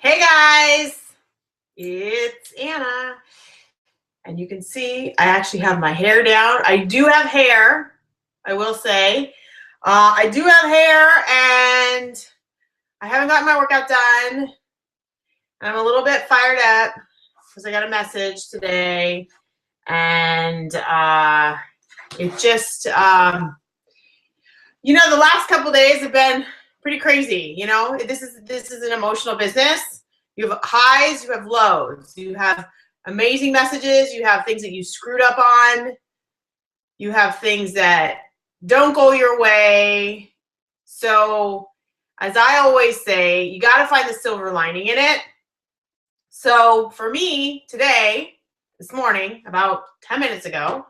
Hey guys, it's Anna, and you can see I actually have my hair down. I do have hair, I will say. I do have hair, and I haven't gotten my workout done. I'm a little bit fired up because I got a message today, and it just, the last couple days have been pretty crazy. This is an emotional business. You have highs, you have lows, you have amazing messages, you have things that you screwed up on, you have things that don't go your way. So as I always say, you got to find the silver lining in it. So for me today, this morning, about 10 minutes ago,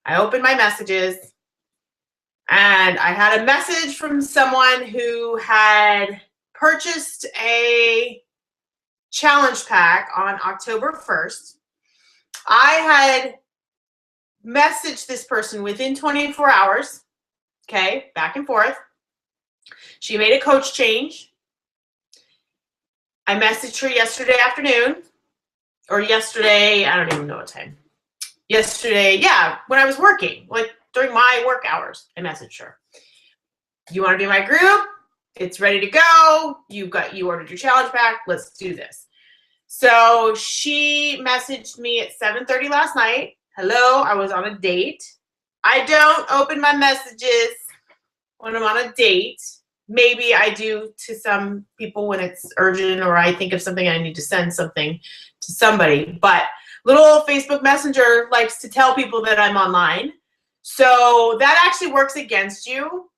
I opened my messages and I had a message from someone who had purchased a challenge pack on October 1st. I had messaged this person within 24 hours, okay, back and forth. She made a coach change. I messaged her yesterday afternoon, or yesterday, I don't even know what time. Yesterday, yeah, when I was working, like during my work hours, I messaged her. You want to be in my group? It's ready to go. You ordered your challenge pack. Let's do this. So she messaged me at 7:30 last night. Hello, I was on a date. I don't open my messages when I'm on a date. Maybe I do to some people when it's urgent or I think of something I need to send something to somebody. But little Facebook Messenger likes to tell people that I'm online. So that actually works against you.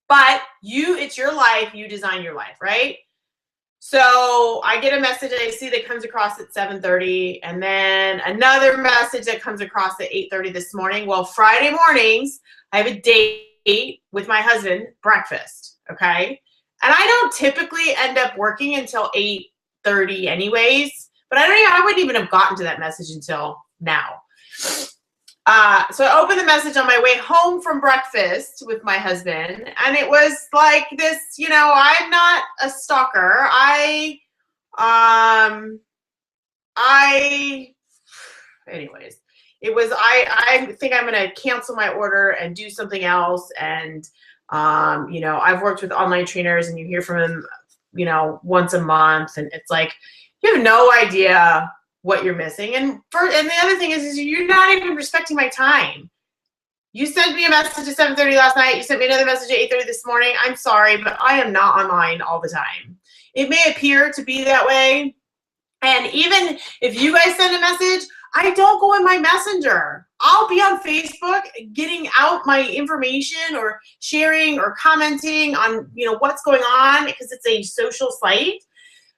But it's your life. You design your life, right? So I get a message I see that comes across at 7:30, and then another message that comes across at 8:30 this morning. Well, Friday mornings, I have a date with my husband, breakfast, okay? And I don't typically end up working until 8:30 anyways, but I wouldn't even have gotten to that message until now. So I opened the message on my way home from breakfast with my husband, and it was like this, I'm not a stalker. Anyways, it was, I think I'm going to cancel my order and do something else. And, I've worked with online trainers and you hear from them, once a month, and it's like, you have no idea what you're missing. And the other thing is you're not even respecting my time. You sent me a message at 7:30 last night. You sent me another message at 8:30 this morning. I'm sorry, but I am not online all the time. It may appear to be that way. And even if you guys send a message, I don't go in my messenger. I'll be on Facebook getting out my information or sharing or commenting on, what's going on because it's a social site.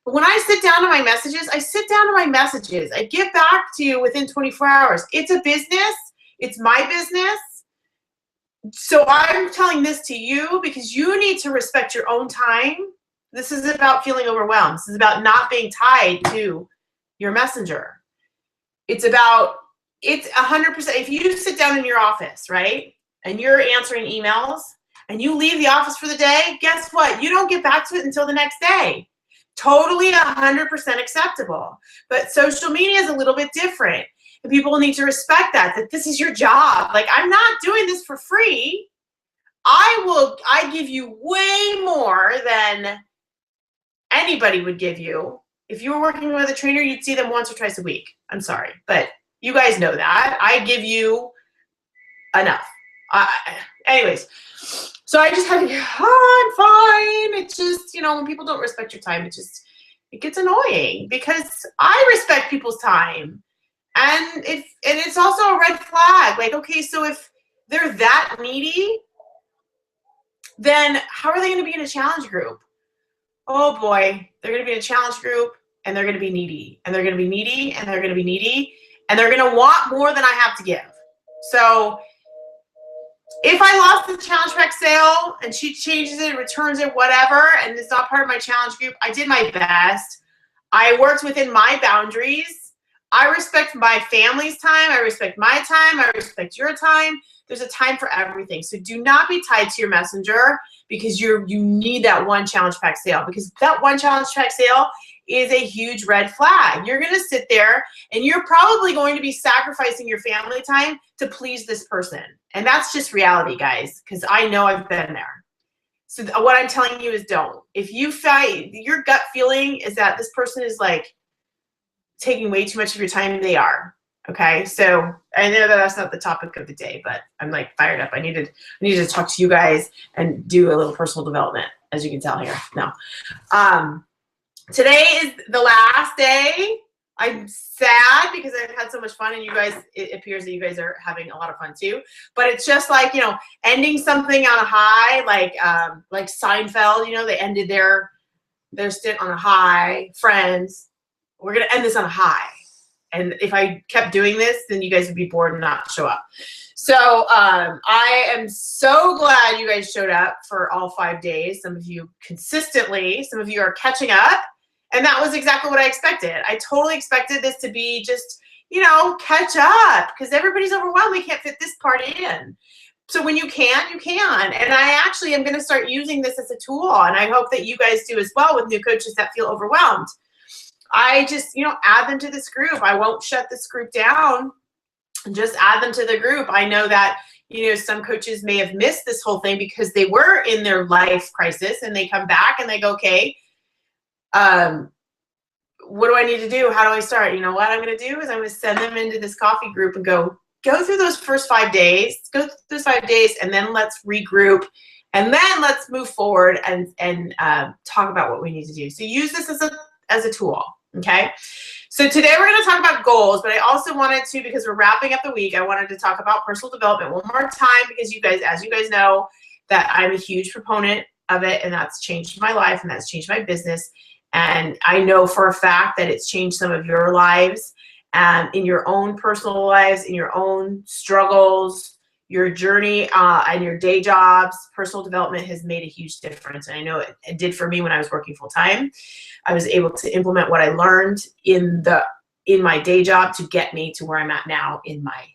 But when I sit down to my messages, I sit down to my messages. I get back to you within 24 hours. It's a business. It's my business. So I'm telling this to you because you need to respect your own time. This is about feeling overwhelmed. This is about not being tied to your messenger. It's 100%. If you sit down in your office, right, and you're answering emails and you leave the office for the day, guess what? You don't get back to it until the next day. Totally 100% acceptable. But social media is a little bit different. And people need to respect that this is your job. Like, I'm not doing this for free. I give you way more than anybody would give you. If you were working with a trainer, you'd see them once or twice a week. I'm sorry, but you guys know that. I give you enough. Anyways, so I just had to, I'm fine. It's just, when people don't respect your time, it gets annoying because I respect people's time. And it's also a red flag. Like, okay, so if they're that needy, then how are they going to be in a challenge group? Oh boy, they're going to be in a challenge group and they're going to be needy and they're going to be needy and they're going to be needy and they're going to want more than I have to give. So if I lost the challenge pack sale and she changes it, returns it, whatever, and it's not part of my challenge group, I did my best. I worked within my boundaries. I respect my family's time. I respect my time. I respect your time. There's a time for everything. So do not be tied to your messenger because you need that one challenge pack sale, because that one challenge pack sale is a huge red flag. You're going to sit there and you're probably going to be sacrificing your family time to please this person. And that's just reality, guys, because I know I've been there. So what I'm telling you is don't. If you find your gut feeling is that this person is like taking way too much of your time, they are. Okay, so I know that that's not the topic of the day, but I'm like fired up. I needed to talk to you guys and do a little personal development, as you can tell here. No, today is the last day. I'm sad because I've had so much fun, and you guys, it appears that you guys are having a lot of fun too. But it's just like, you know, ending something on a high, like Seinfeld. You know, they ended their stint on a high. Friends, we're gonna end this on a high. And if I kept doing this, then you guys would be bored and not show up. So I am so glad you guys showed up for all 5 days. Some of you consistently, some of you are catching up. And that was exactly what I expected. I totally expected this to be just, you know, catch up, because everybody's overwhelmed. They can't fit this part in. So when you can, you can. And I actually am going to start using this as a tool. And I hope that you guys do as well with new coaches that feel overwhelmed. I just, you know, add them to this group. I won't shut this group down. Just add them to the group. I know that, you know, some coaches may have missed this whole thing because they were in their life crisis, and they come back and they go, okay, what do I need to do? How do I start? You know what I'm going to do is I'm going to send them into this coffee group and go through those first 5 days, and then let's regroup, and then let's move forward and talk about what we need to do. So use this as a tool. Okay, so today we're going to talk about goals, but I also wanted to, because we're wrapping up the week, I wanted to talk about personal development one more time, because you guys, as you guys know, that I'm a huge proponent of it, and that's changed my life, and that's changed my business, and I know for a fact that it's changed some of your lives, in your own personal lives, in your own struggles, your journey, and your day jobs. Personal development has made a huge difference, and I know it did for me when I was working full time. I was able to implement what I learned in my day job to get me to where I'm at now in my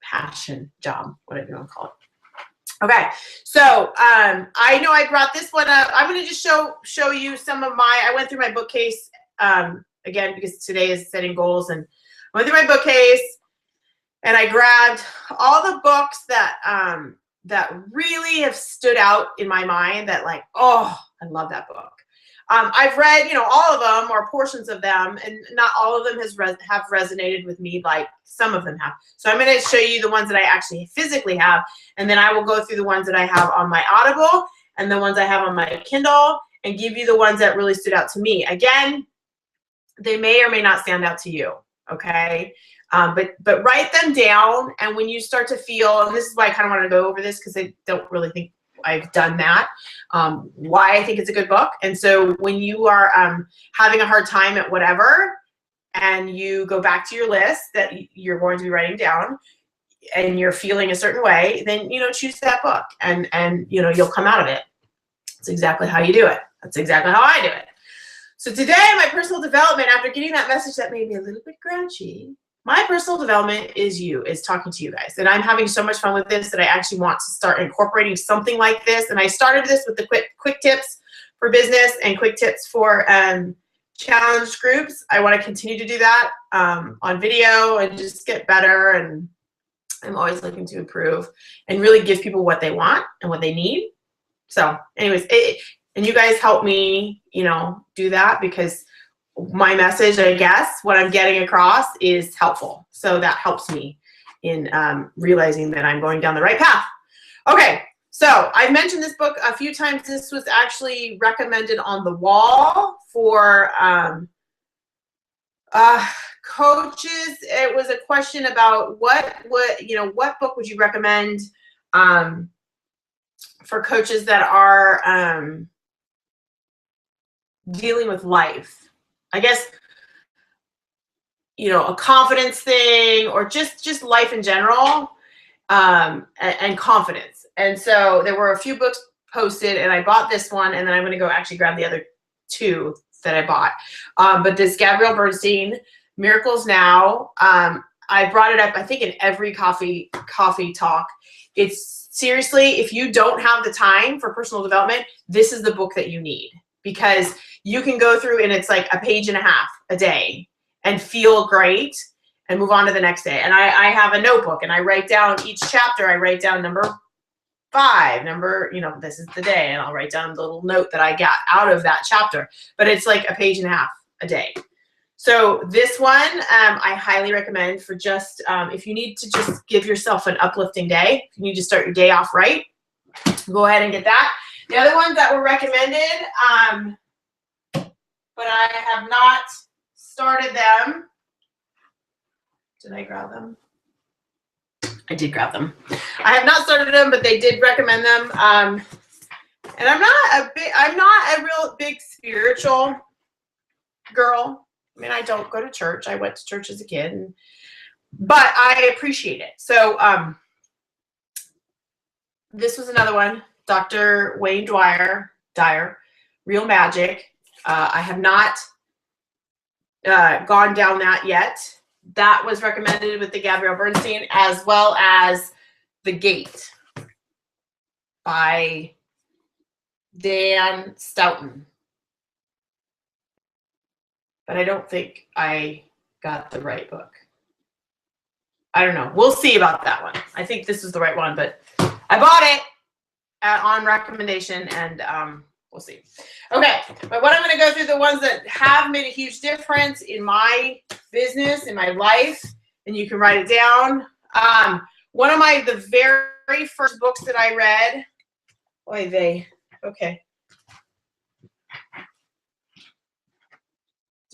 passion job, whatever you want to call it. Okay, so I know I brought this one up. I'm going to just show you some of I went through my bookcase again, because today is setting goals, and I went through my bookcase and I grabbed all the books that really have stood out in my mind, that like, oh, I love that book. I've read, you know, all of them or portions of them, and not all of them have resonated with me like some of them have. So I'm going to show you the ones that I actually physically have, and then I will go through the ones that I have on my Audible and the ones I have on my Kindle, and give you the ones that really stood out to me. Again, they may or may not stand out to you, okay? But write them down, and when you start to feel, and this is why I kind of want to go over this, because I don't really think I've done that, why I think it's a good book. And so when you are having a hard time at whatever, and you go back to your list that you're going to be writing down, and you're feeling a certain way, then, you know, choose that book, and you know, you'll come out of it. That's exactly how you do it. That's exactly how I do it. So today, my personal development, after getting that message that made me a little bit grouchy, my personal development is talking to you guys. And I'm having so much fun with this that I actually want to start incorporating something like this. And I started this with the quick tips for business and quick tips for challenge groups. I want to continue to do that on video and just get better. And I'm always looking to improve and really give people what they want and what they need. So anyways, and you guys help me, you know, do that, because my message, I guess, what I'm getting across is helpful. So that helps me in realizing that I'm going down the right path. Okay, so I've mentioned this book a few times. This was actually recommended on the wall for coaches. It was a question about what book would you recommend for coaches that are dealing with life. I guess, you know, a confidence thing, or just life in general, and confidence. And so there were a few books posted, and I bought this one, and then I'm going to go actually grab the other two that I bought. But this Gabrielle Bernstein, Miracles Now, I brought it up, I think, in every coffee talk. It's seriously, if you don't have the time for personal development, this is the book that you need, because you can go through and it's like a page and a half a day and feel great and move on to the next day. And I have a notebook and I write down each chapter. I write down number 5, this is the day, and I'll write down the little note that I got out of that chapter. But it's like a page and a half a day. So this one, I highly recommend for just, if you need to just give yourself an uplifting day, if you need to start your day off right, go ahead and get that. The other ones that were recommended, but I have not started them. Did I grab them? I did grab them. I have not started them, but they did recommend them. And I'm not a real big spiritual girl. I mean, I don't go to church. I went to church as a kid, but I appreciate it. So this was another one, Dr. Wayne Dyer, Real Magic. I have not gone down that yet. That was recommended with the Gabrielle Bernstein, as well as The Gate by Dan Stoughton. But I don't think I got the right book. I don't know. We'll see about that one. I think this is the right one, but I bought it on recommendation, and we'll see. Okay, but what I'm going to go through the ones that have made a huge difference in my business, in my life, and you can write it down. One of the very first books that I read, okay.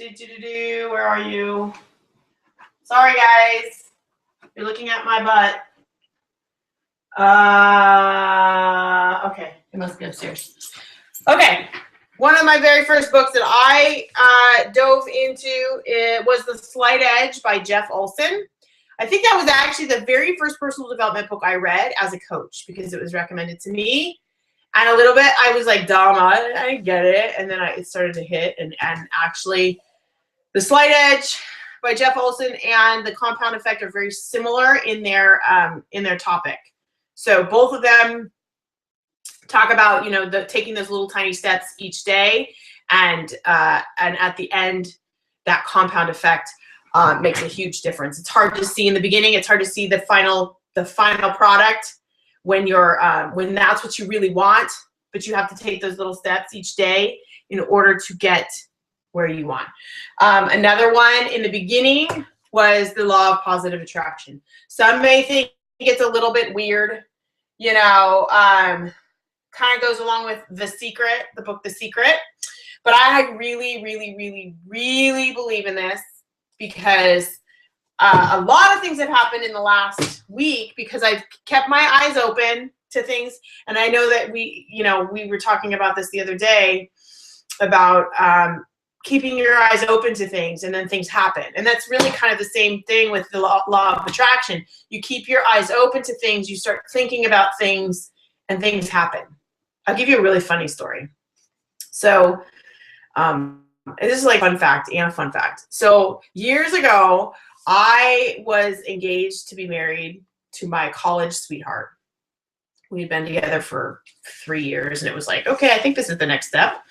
Where are you? Sorry, guys. You're looking at my butt. Okay, it must be upstairs. Okay, one of my very first books that I dove into was The Slight Edge by Jeff Olson. I think that was actually the very first personal development book I read as a coach, because it was recommended to me. And a little bit, I was like, dumb, I get it. And then it started to hit, and actually, The Slight Edge by Jeff Olson and The Compound Effect are very similar in their topic. So both of them talk about, taking those little tiny steps each day, and at the end, that compound effect makes a huge difference. It's hard to see in the beginning. It's hard to see the final product when when that's what you really want, but you have to take those little steps each day in order to get where you want. Another one in the beginning was The Law of Positive Attraction. Some may think it's a little bit weird, kind of goes along with The Secret, the book The Secret. But I really, really, really, really believe in this, because a lot of things have happened in the last week because I've kept my eyes open to things. And I know that we were talking about this the other day about keeping your eyes open to things, and then things happen. And that's really kind of the same thing with the law of attraction. You keep your eyes open to things, you start thinking about things, and things happen. I'll give you a really funny story. So this is like a fun fact and a fun fact. So years ago, I was engaged to be married to my college sweetheart. We had been together for 3 years, and it was like, okay, I think this is the next step.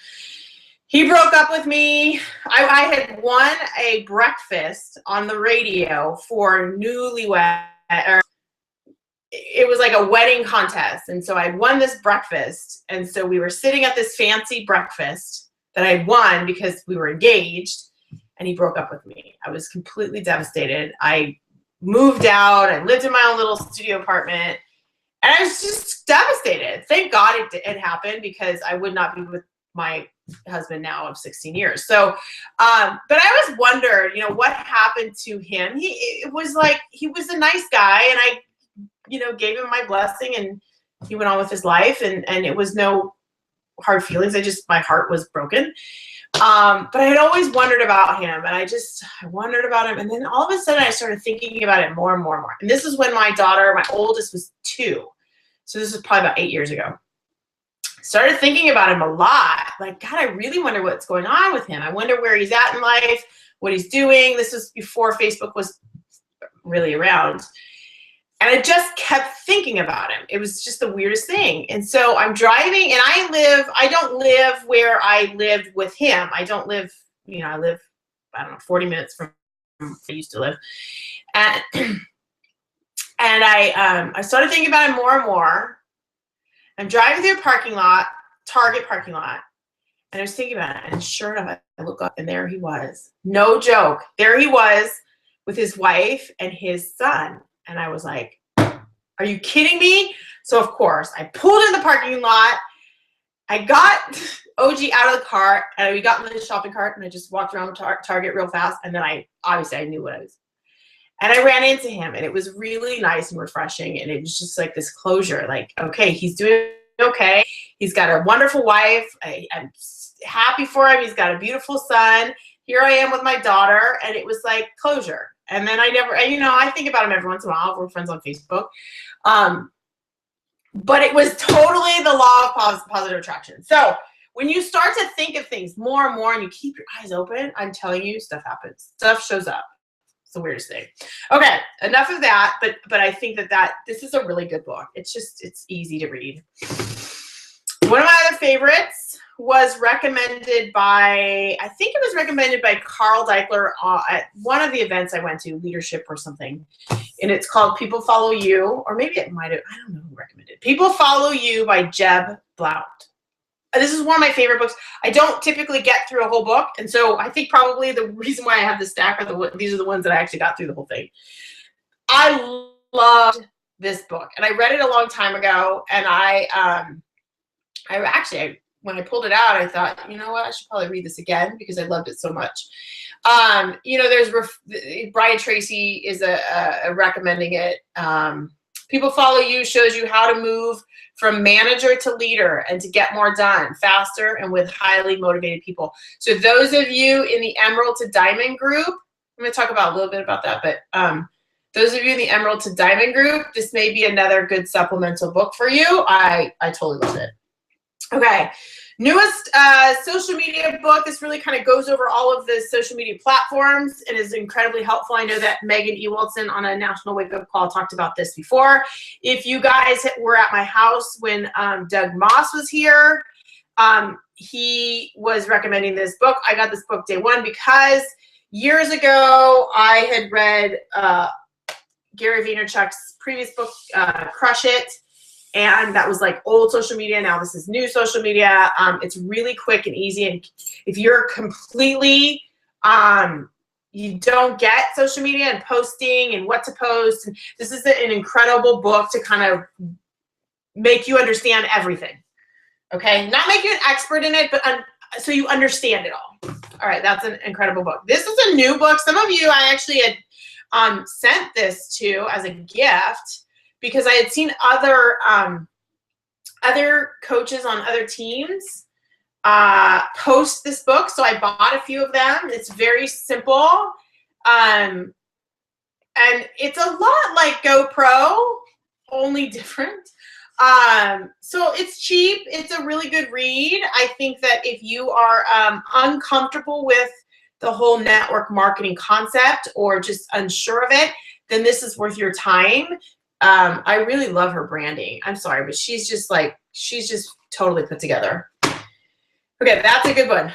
He broke up with me. I had won a breakfast on the radio for newlywed, or it was like a wedding contest. And so I won this breakfast. And so we were sitting at this fancy breakfast that I won because we were engaged, and he broke up with me. I was completely devastated. I moved out. I lived in my own little studio apartment, and I was just devastated. Thank God it happened, because I would not be with my husband now of 16 years. So, but I always wondered, what happened to him. It was like, he was a nice guy, and I, gave him my blessing, and he went on with his life, and it was no hard feelings. My heart was broken. But I had always wondered about him, and I wondered about him. And then all of a sudden I started thinking about it more and more and more. And this is when my oldest was 2. So this was probably about 8 years ago. Started thinking about him a lot. Like, God, I really wonder what's going on with him. I wonder where he's at in life, what he's doing. This was before Facebook was really around. And I just kept thinking about him. It was just the weirdest thing. And so I'm driving, and I don't live where I lived with him. I don't live, I live, I don't know, 40 minutes from where I used to live. And, and I started thinking about him more and more. I'm driving through a parking lot, Target parking lot, and I was thinking about it. And sure enough, I look up, and there he was. No joke. There he was with his wife and his son. And I was like, are you kidding me? So, of course, I pulled in the parking lot. I got OG out of the car, and we got in the shopping cart, and I just walked around Target real fast. And then I knew what I was. And I ran into him, and it was really nice and refreshing. And it was just like this closure, like, okay, he's doing okay. He's got a wonderful wife. I'm happy for him. He's got a beautiful son. Here I am with my daughter. And it was like closure. And then I think about him every once in a while. We're friends on Facebook. But it was totally the law of positive attraction. So when you start to think of things more and more and you keep your eyes open, I'm telling you, stuff happens. Stuff shows up. It's the weirdest thing. Okay, enough of that. But I think that this is a really good book. It's easy to read. One of my other favorites was recommended by, I think it was recommended by Carl Deichler at one of the events I went to, leadership or something. And it's called People Follow You, or maybe it might have, I don't know who recommended it. People Follow You by Jeb Blount. This is one of my favorite books. I don't typically get through a whole book. And so I think probably the reason why I have this stack these are the ones that I actually got through the whole thing. I loved this book. And I read it a long time ago. And when I pulled it out, I thought, you know what, I should probably read this again because I loved it so much. There's Brian Tracy is a recommending it. People Follow You shows you how to move from manager to leader and to get more done faster and with highly motivated people. So those of you in the Emerald to Diamond group, I'm going to talk about a little bit about that, but those of you in the Emerald to Diamond group, this may be another good supplemental book for you. I totally love it. Okay, newest social media book. This really kind of goes over all of the social media platforms and is incredibly helpful. I know that Megan Ewaldson on a National Wake Up Call talked about this before. If you guys were at my house when Doug Moss was here, he was recommending this book. I got this book day one because years ago I had read Gary Vaynerchuk's previous book, Crush It. And that was like old social media. Now this is new social media. It's really quick and easy. And if you're completely, you don't get social media and posting and what to post, and this is an incredible book to kind of make you understand everything. Okay, not make you an expert in it, but so you understand it all. All right, that's an incredible book. This is a new book. Some of you I actually had sent this to as a gift, because I had seen other coaches on other teams post this book, so I bought a few of them. It's very simple, and it's a lot like GoPro, only different. So it's cheap. It's a really good read. I think that if you are uncomfortable with the whole network marketing concept or just unsure of it, then this is worth your time. I really love her branding. I'm sorry, but she's just totally put together. Okay, that's a good one.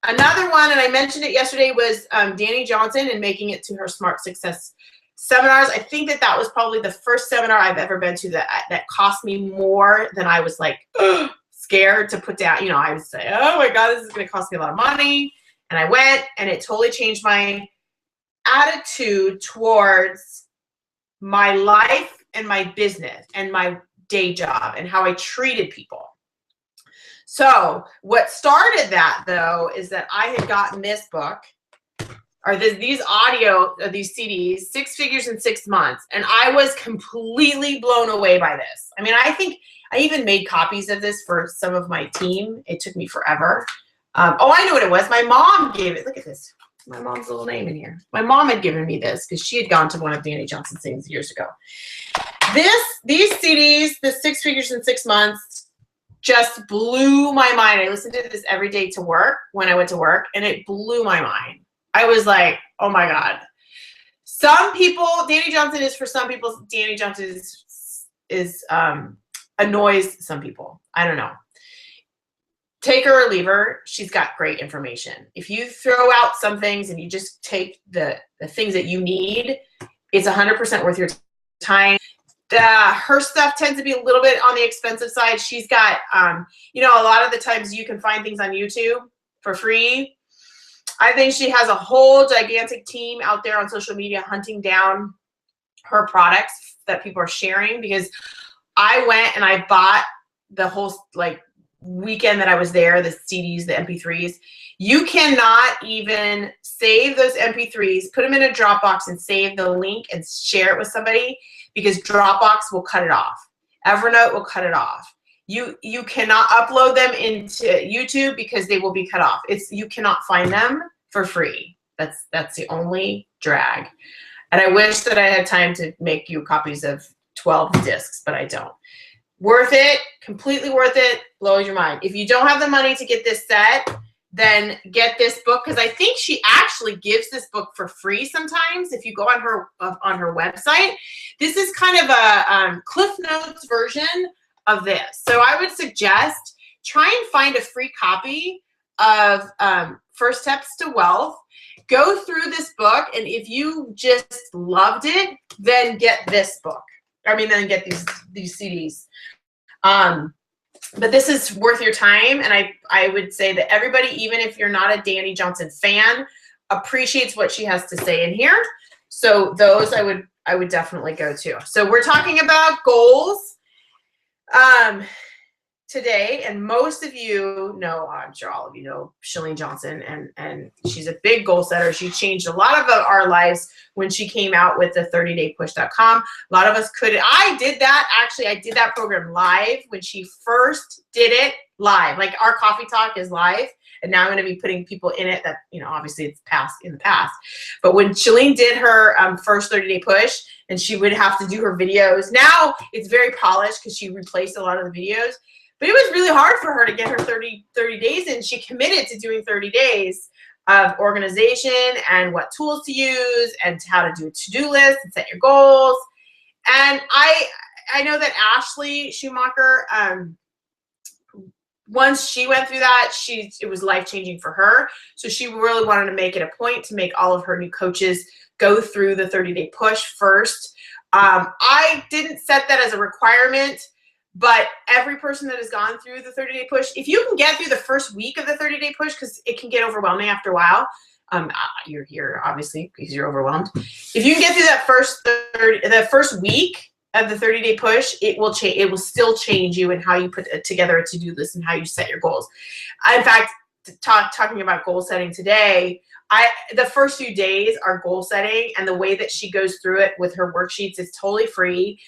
Another one, and I mentioned it yesterday, was Dani Johnson and Making It to Her Smart Success seminars. I think that was probably the first seminar I've ever been to that cost me more than I was like scared to put down. I would say, oh my God, this is going to cost me a lot of money. And I went, and it totally changed my attitude towards my life and my business and my day job and how I treated people. So what started that, though, is that I had gotten this book, or these CDs, 6 Figures in 6 Months, and I was completely blown away by this. I mean, I think I even made copies of this for some of my team. It took me forever. I know what it was. My mom gave it. Look at this. My mom's little name in here. My mom had given me this because she had gone to one of Dani Johnson's things years ago. These CDs, the 6 Figures in 6 Months, just blew my mind. I listened to this every day to work when I went to work, and it blew my mind. I was like, oh my God. Some people, Danny Johnson is for some people. Danny Johnson is annoys some people. I don't know. Take her or leave her. She's got great information. If you throw out some things and you just take the things that you need, it's 100% worth your time. Her stuff tends to be a little bit on the expensive side. She's got, you know, a lot of the times you can find things on YouTube for free. I think she has a whole gigantic team out there on social media hunting down her products that people are sharing, because I went and I bought the whole, like, weekend that I was there, the CDs, the MP3s. You cannot even save those MP3s, put them in a Dropbox and save the link and share it with somebody, because Dropbox will cut it off. Evernote will cut it off. You cannot upload them into YouTube because they will be cut off. You cannot find them for free. That's the only drag. And I wish that I had time to make you copies of 12 discs, but I don't. Worth it, completely worth it, blows your mind. If you don't have the money to get this set, then get this book, because I think she actually gives this book for free sometimes if you go on her website. This is kind of a Cliff Notes version of this. So I would suggest try and find a free copy of First Steps to Wealth. Go through this book, and if you just loved it, then get this book. I mean, then get these CDs. But this is worth your time, and I would say that everybody, even if you're not a Danny Johnson fan, appreciates what she has to say in here. So those I would definitely go to. So we're talking about goals today, and most of you know, I'm sure all of you know, Chalene Johnson, and she's a big goal setter. She changed a lot of our lives when she came out with the 30daypush.com. A lot of us couldn't. I did that, actually. I did that program live when she first did it live. Like, our coffee talk is live, and now I'm going to be putting people in it that, you know, obviously it's in the past. But when Chalene did her first 30-day push, and she would have to do her videos, now it's very polished because she replaced a lot of the videos. But it was really hard for her to get her 30 days in. She committed to doing 30 days of organization and what tools to use and how to do a to-do list and set your goals. And I know that Ashley Schumacher, once she went through that, it was life-changing for her. So she really wanted to make it a point to make all of her new coaches go through the 30-day push first. I didn't set that as a requirement, but every person that has gone through the 30-day push, if you can get through the first week of the 30-day push, because it can get overwhelming after a while. You're here obviously because you're overwhelmed. If you can get through that first week of the 30-day push, it will change. It will still change you and how you put together a to-do list and how you set your goals. In fact, talking about goal setting today, the first few days are goal setting, and the way that she goes through it with her worksheets is totally free.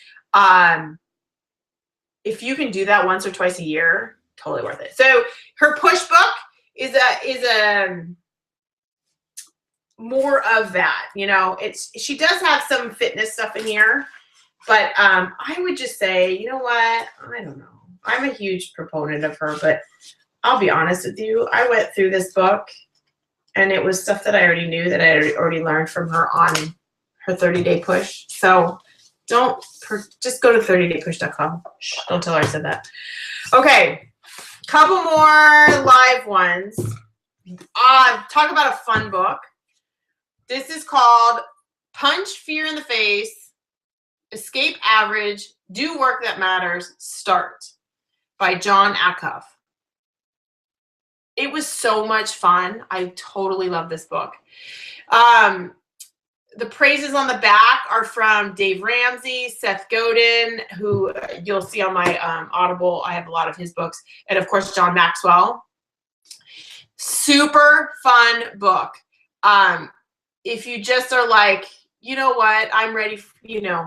If you can do that once or twice a year, totally worth it. So her push book is a more of that, you know. She does have some fitness stuff in here, but I would just say, you know what? I don't know. I'm a huge proponent of her, but I'll be honest with you. I went through this book, and it was stuff that I already knew, that I already learned from her on her 30-day push. So just go to 30daypush.com. Don't tell her I said that. Okay, couple more live ones. Talk about a fun book. This is called Punch Fear in the Face, Escape Average, Do Work That Matters, Start by Jon Acuff. It was so much fun. I totally love this book. The praises on the back are from Dave Ramsey, Seth Godin, who you'll see on my Audible. I have a lot of his books. And, of course, John Maxwell. Super fun book. If you just are like, you know what, I'm ready,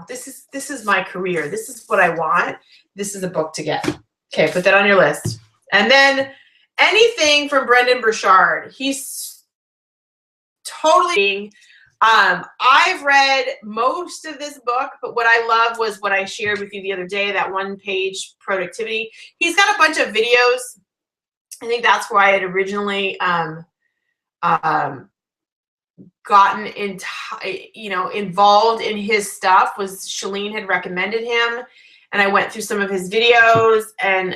this is my career. This is what I want. This is a book to get. Okay, put that on your list. And then anything from Brendon Burchard. He's totally... I've read most of this book, but what I love was what I shared with you the other day, that one-page productivity. He's got a bunch of videos. I think that's why it originally gotten involved in his stuff was Shalene had recommended him, and I went through some of his videos, and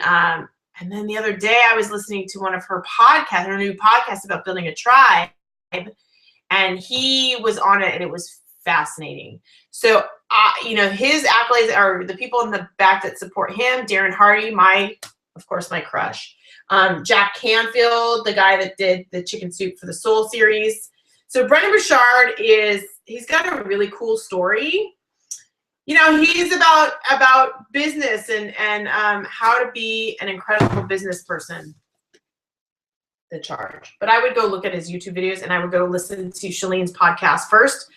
then the other day I was listening to one of her podcasts, her new podcast about building a tribe, and he was on it, and it was fascinating. So his accolades are the people in the back that support him. Darren Hardy, of course, my crush. Jack Canfield, the guy that did the Chicken Soup for the Soul series. So Brendon Burchard he's got a really cool story. He's about business and how to be an incredible business person. The charge. But I would go look at his YouTube videos, and I would go listen to Shalene's podcast first.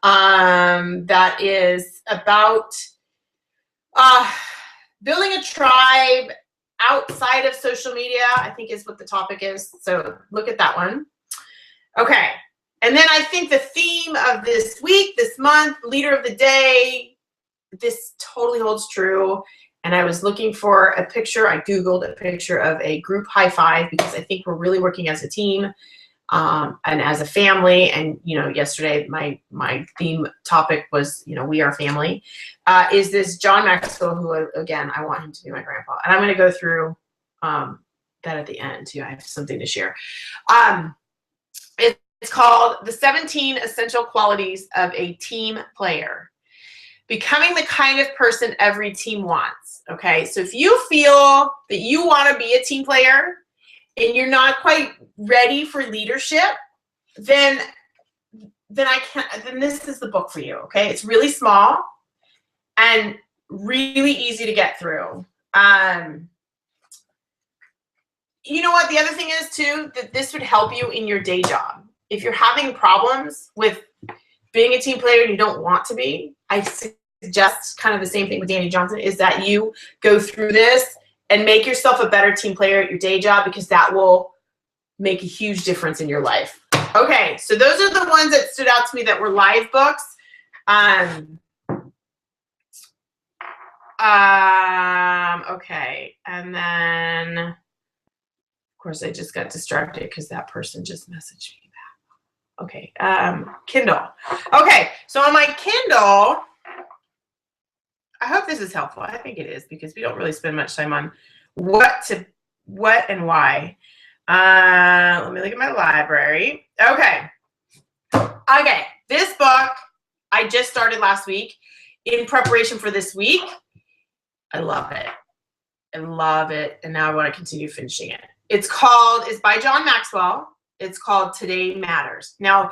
That is about building a tribe outside of social media, I think is what the topic is. So look at that one. Okay. And then I think the theme of this week, this month, leader of the day, this totally holds true. And I was looking for a picture. I Googled a picture of a group high five because I think we're really working as a team and as a family. And, yesterday my theme topic was, we are family. Is this John Maxwell, who, again, I want him to be my grandpa. And I'm going to go through that at the end, too. I have something to share. It's called The 17 Essential Qualities of a Team Player. Becoming the kind of person every team wants. Okay, so if you feel that you want to be a team player and you're not quite ready for leadership, then this is the book for you. Okay, it's really small and really easy to get through. You know what? The other thing is too that this would help you in your day job. If you're having problems with being a team player and you don't want to be, I suggest kind of the same thing with Danny Johnson, is that you go through this and make yourself a better team player at your day job, because that will make a huge difference in your life. Okay, so those are the ones that stood out to me that were live books. Okay, and then, of course, I just got distracted because that person just messaged me. Okay, Kindle. Okay, so on my Kindle, I hope this is helpful. I think it is, because we don't really spend much time on what and why. Let me look at my library. Okay, this book I just started last week in preparation for this week. I love it. And now I want to continue finishing it. It's by John Maxwell. It's called Today Matters. Now,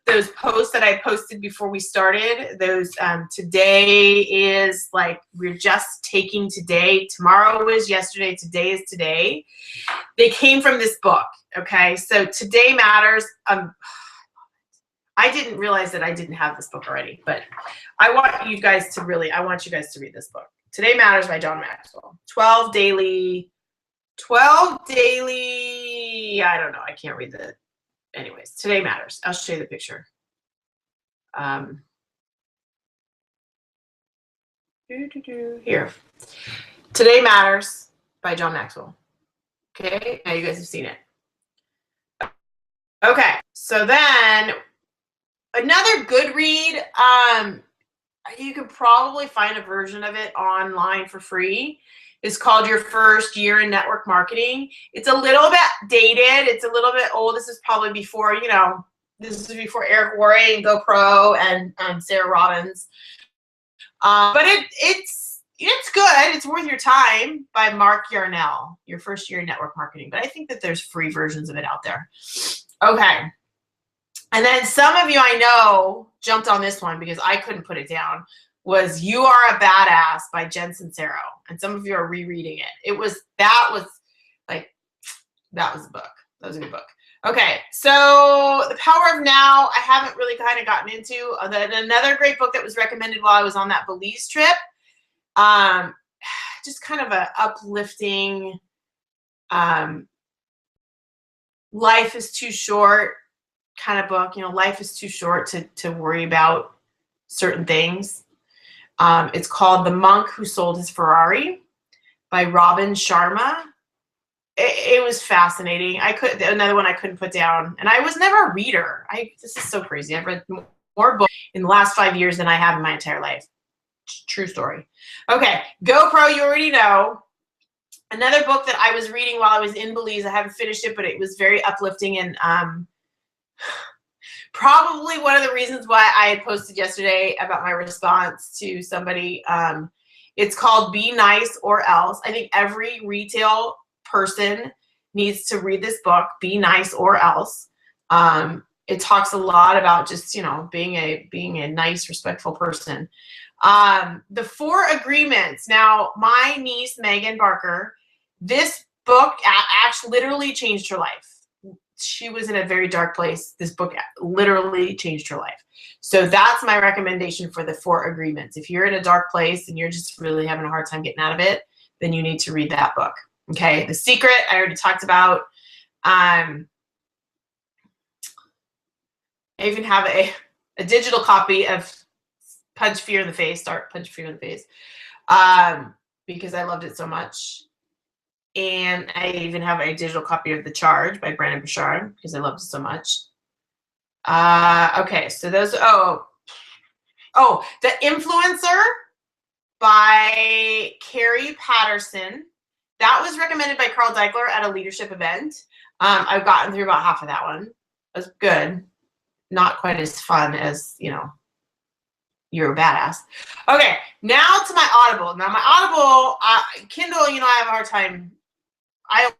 those posts that I posted before we started, those today is like, we're just taking today. Tomorrow is yesterday. Today is today. They came from this book. Okay. So Today Matters. I didn't realize that I didn't have this book already, but I want you guys to read this book. Today Matters by John Maxwell. 12 daily, I don't know. I can't read anyways, Today Matters. I'll show you the picture. Here. Today Matters by John Maxwell. Okay, now you guys have seen it. Okay, so then another good read, you can probably find a version of it online for free. It's called Your First Year in Network Marketing. It's a little bit dated. It's a little bit old. This is probably before, this is before Eric Worre and GoPro and Sarah Robbins. But it's good. It's worth your time, by Mark Yarnell, Your First Year in Network Marketing. But I think that there's free versions of it out there. Okay. And then some of you I know jumped on this one because I couldn't put it down, was You Are a Badass by Jen Sincero. And some of you are rereading it. That was a book. That was a good book. Okay, so The Power of Now, I haven't really kind of gotten into. Another great book that was recommended while I was on that Belize trip. Just kind of a uplifting, life is too short kind of book. Life is too short to worry about certain things. It's called The Monk Who Sold His Ferrari by Robin Sharma. it was fascinating. Another one I couldn't put down, and I was never a reader. This is so crazy. I've read more books in the last 5 years than I have in my entire life. True story. Okay, GoPro, you already know. Another book that I was reading while I was in Belize. I haven't finished it, but it was very uplifting, and probably one of the reasons why I had posted yesterday about my response to somebody. It's called Be Nice or Else. I think every retail person needs to read this book, Be Nice or Else. It talks a lot about just, being a nice, respectful person. The 4 Agreements. Now, my niece, Megan Barker, this book actually literally changed her life. She was in a very dark place. This book literally changed her life. So that's my recommendation for the 4 Agreements. If you're in a dark place and you're just really having a hard time getting out of it, then you need to read that book. Okay. The Secret, I already talked about. I even have a digital copy of Punch Fear in the Face, Start Punch Fear in the Face, because I loved it so much. And I even have a digital copy of The Charge by Brendon Burchard because I loved it so much. Okay, so those, The Influencer by Carrie Patterson. That was recommended by Carl Deichler at a leadership event. I've gotten through about half of that one. It was good. Not quite as fun as, You're a Badass. Okay, now to my Audible. Now my Audible, Kindle, I have a hard time. I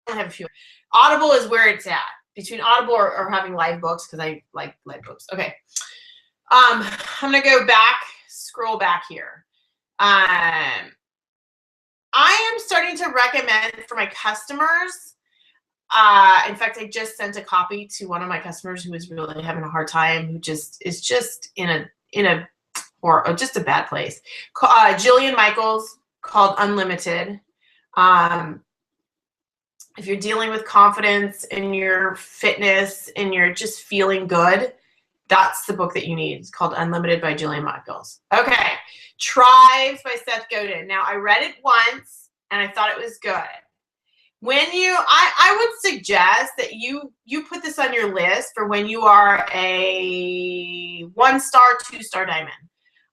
only have a few. Audible is where it's at. Between Audible or having live books, because I like live books. Okay. I'm going to go back, scroll back here. I am starting to recommend for my customers. In fact, I just sent a copy to one of my customers who is really having a hard time, who just is just in just a bad place. Jillian Michaels, called Unlimited. If you're dealing with confidence in your fitness and you're just feeling good, that's the book that you need. It's called Unlimited by Jillian Michaels. Okay. Tribes by Seth Godin. Now, I read it once and I thought it was good. I would suggest that you put this on your list for when you are a 1-star, 2-star diamond.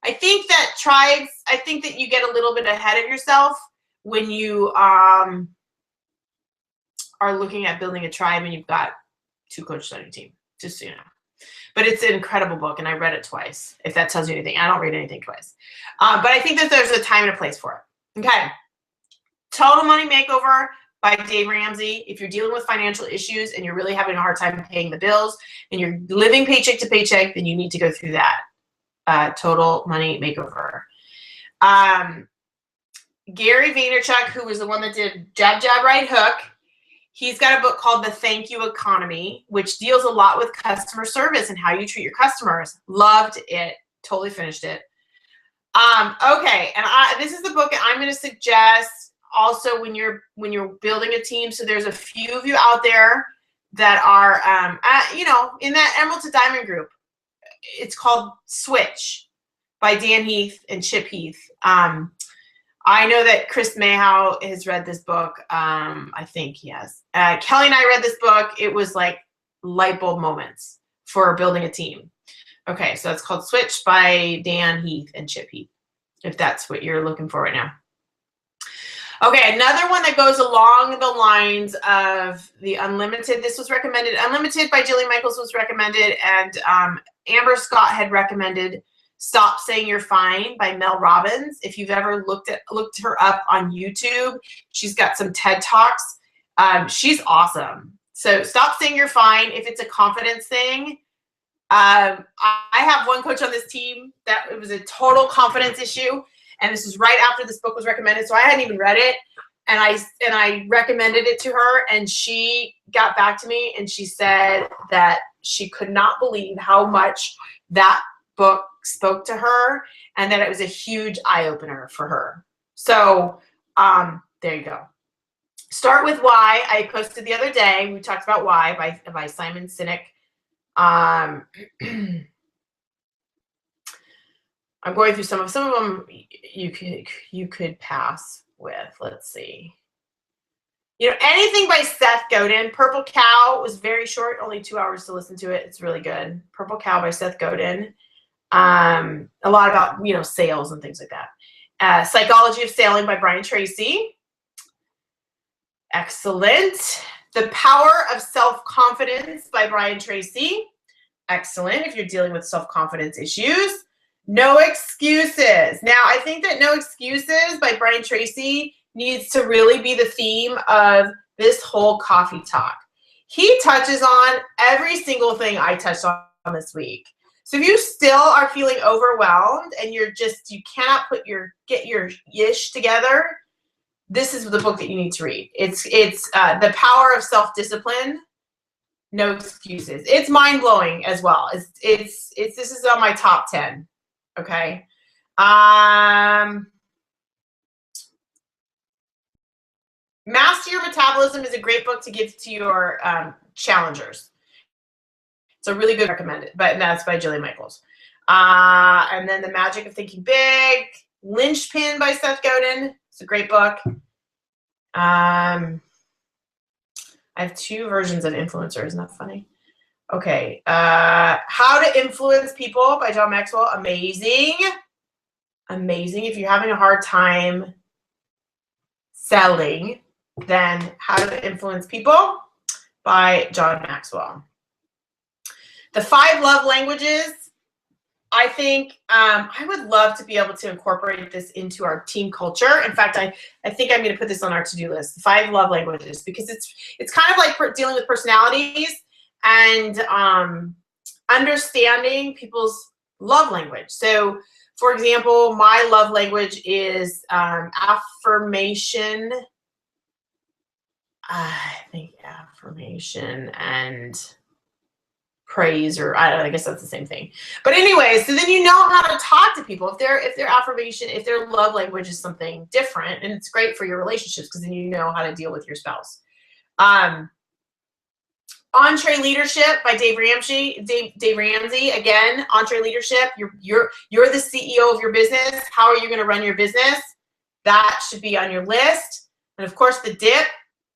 I think that you get a little bit ahead of yourself when you are looking at building a tribe and you've got 2 coaches on your team, just so you know. But it's an incredible book, and I read it twice, if that tells you anything. I don't read anything twice. But I think that there's a time and a place for it. Okay. Total Money Makeover by Dave Ramsey. If you're dealing with financial issues and you're really having a hard time paying the bills and you're living paycheck to paycheck, then you need to go through that. Total Money Makeover. Gary Vaynerchuk, who was the one that did Jab, Jab, Right Hook, he's got a book called The Thank You Economy, which deals a lot with customer service and how you treat your customers. Loved it. Totally finished it. Okay, and this is the book I'm going to suggest also when you're building a team. So there's a few of you out there that are, in that Emerald to Diamond group. It's called Switch by Dan Heath and Chip Heath. I know that Chris Mayhow has read this book. I think he has. Kelly and I read this book. It was like light bulb moments for building a team. Okay, so it's called Switch by Dan Heath and Chip Heath, if that's what you're looking for right now. Okay, another one that goes along the lines of the Unlimited. This was recommended. Unlimited by Jillian Michaels was recommended, and Amber Scott had recommended Stop Saying You're Fine by Mel Robbins. If you've ever looked her up on YouTube, she's got some TED Talks. She's awesome. So Stop Saying You're Fine. If it's a confidence thing, I have one coach on this team that it was a total confidence issue, and this was right after this book was recommended, so I hadn't even read it, and I recommended it to her, and she got back to me and she said that she could not believe how much that book spoke to her and that it was a huge eye-opener for her. So there you go. Start with Why. I posted the other day. We talked about Why by Simon Sinek. I'm going through some of them. You could pass with. Let's see. anything by Seth Godin. Purple Cow was very short, only 2 hours to listen to it. It's really good. Purple Cow by Seth Godin. A lot about, sales and things like that. Psychology of Sailing by Brian Tracy. Excellent. The Power of Self-Confidence by Brian Tracy. Excellent if you're dealing with self-confidence issues. No Excuses. Now, I think that No Excuses by Brian Tracy needs to really be the theme of this whole coffee talk. He touches on every single thing I touched on this week. So if you still are feeling overwhelmed and you cannot get your ish together, this is the book that you need to read. It's The Power of Self-Discipline. No Excuses. It's mind-blowing as well. This is on my top 10. Okay. Master Your Metabolism is a great book to give to your challengers. It's a really good recommended, but that's by Jillian Michaels. And then The Magic of Thinking Big, Linchpin by Seth Godin. It's a great book. I have 2 versions of Influencer. Isn't that funny? Okay. How to Influence People by John Maxwell. Amazing. Amazing. If you're having a hard time selling, then How to Influence People by John Maxwell. The 5 Love Languages. I think I would love to be able to incorporate this into our team culture. In fact, I think I'm going to put this on our to-do list, the 5 love languages, because it's kind of like dealing with personalities and understanding people's love language. So, for example, my love language is affirmation. I think affirmation and praise, or I guess that's the same thing. But anyway, so then you know how to talk to people if their affirmation, if their love language is something different, and it's great for your relationships because then you know how to deal with your spouse. Entree Leadership by Dave Ramsey. Dave Ramsey, again, Entree Leadership. You're the CEO of your business. How are you going to run your business? That should be on your list. And of course, the dip.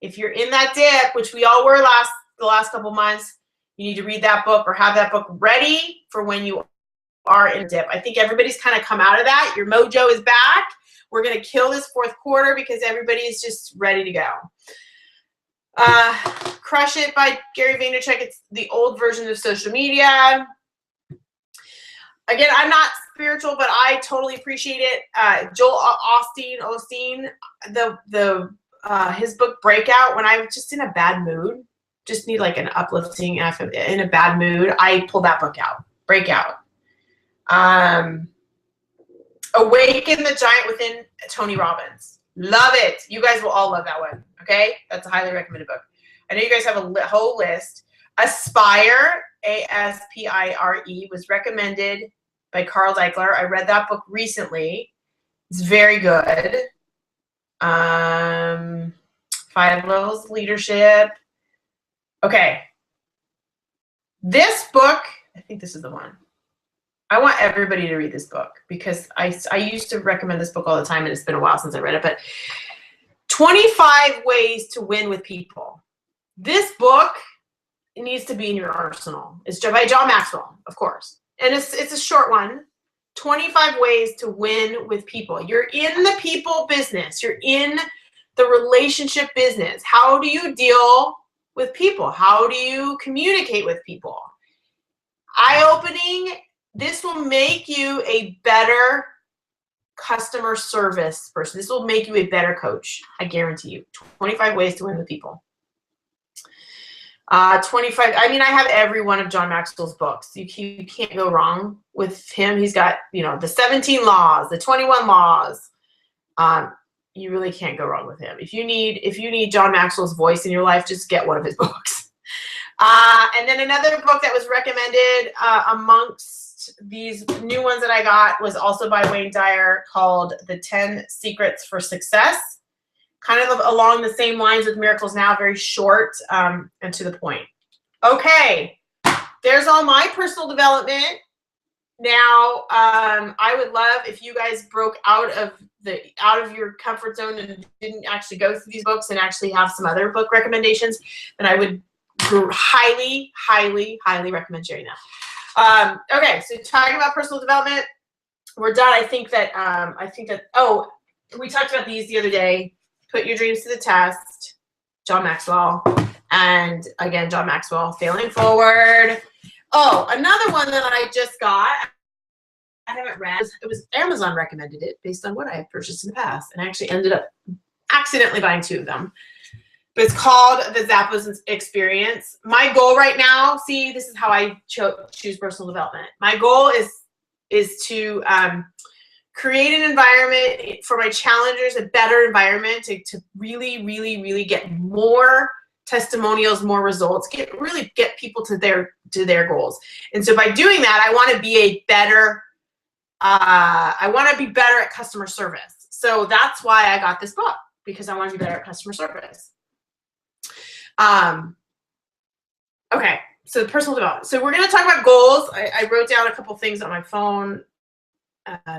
If you're in that dip, which we all were the last couple months, you need to read that book or have that book ready for when you are in a dip. I think everybody's kind of come out of that. Your mojo is back. We're going to kill this 4th quarter because everybody is just ready to go. Crush It by Gary Vaynerchuk. It's the old version of social media. Again, I'm not spiritual, but I totally appreciate it. Joel Osteen, his book Breakout. When I'm just in a bad mood, just need like an uplifting, in a bad mood, I pull that book out. Breakout. Awaken the Giant Within, Tony Robbins. Love it. You guys will all love that one. Okay? That's a highly recommended book. I know you guys have a whole list. Aspire, A-S-P-I-R-E, was recommended by Carl Deichler. I read that book recently. It's very good. 5 Levels of Leadership. Okay. This book, I think this is the one. I want everybody to read this book because I used to recommend this book all the time, and it's been a while since I read it, but 25 Ways to Win with People. This book needs to be in your arsenal. It's by John Maxwell, of course. And it's a short one. 25 Ways to Win with People. You're in the people business. You're in the relationship business. How do you deal with people? How do you communicate with people? Eye-opening. This will make you a better customer service person. This will make you a better coach. I guarantee you. 25 Ways to Win with People. 25. I mean, I have every one of John Maxwell's books. You can't go wrong with him. He's got, the 17 laws, the 21 laws. You really can't go wrong with him. If you need John Maxwell's voice in your life, just get one of his books. And then another book that was recommended amongst these new ones that I got was also by Wayne Dyer, called The 10 Secrets for Success. Kind of along the same lines with Miracles Now, very short and to the point. Okay, there's all my personal development. Now, I would love if you guys broke out of your comfort zone and didn't actually go through these books and actually have some other book recommendations. Then I would highly, highly, highly recommend sharing that. Okay, so talking about personal development, we're done. I think that oh, we talked about these the other day. Put your dreams to the test. John Maxwell, and again, John Maxwell, Failing Forward. Oh, another one that I just got, I haven't read. It was Amazon recommended it based on what I had purchased in the past, and I actually ended up accidentally buying 2 of them. But it's called The Zappos Experience. My goal right now, see, this is how I choose personal development. My goal is to create an environment for my challengers, a better environment to really, really, really get more testimonials, more results, really get people to their goals. And so by doing that, I want to be better at customer service. So that's why I got this book, because I want to be better at customer service. Okay, so personal development. So we're going to talk about goals. I wrote down a couple things on my phone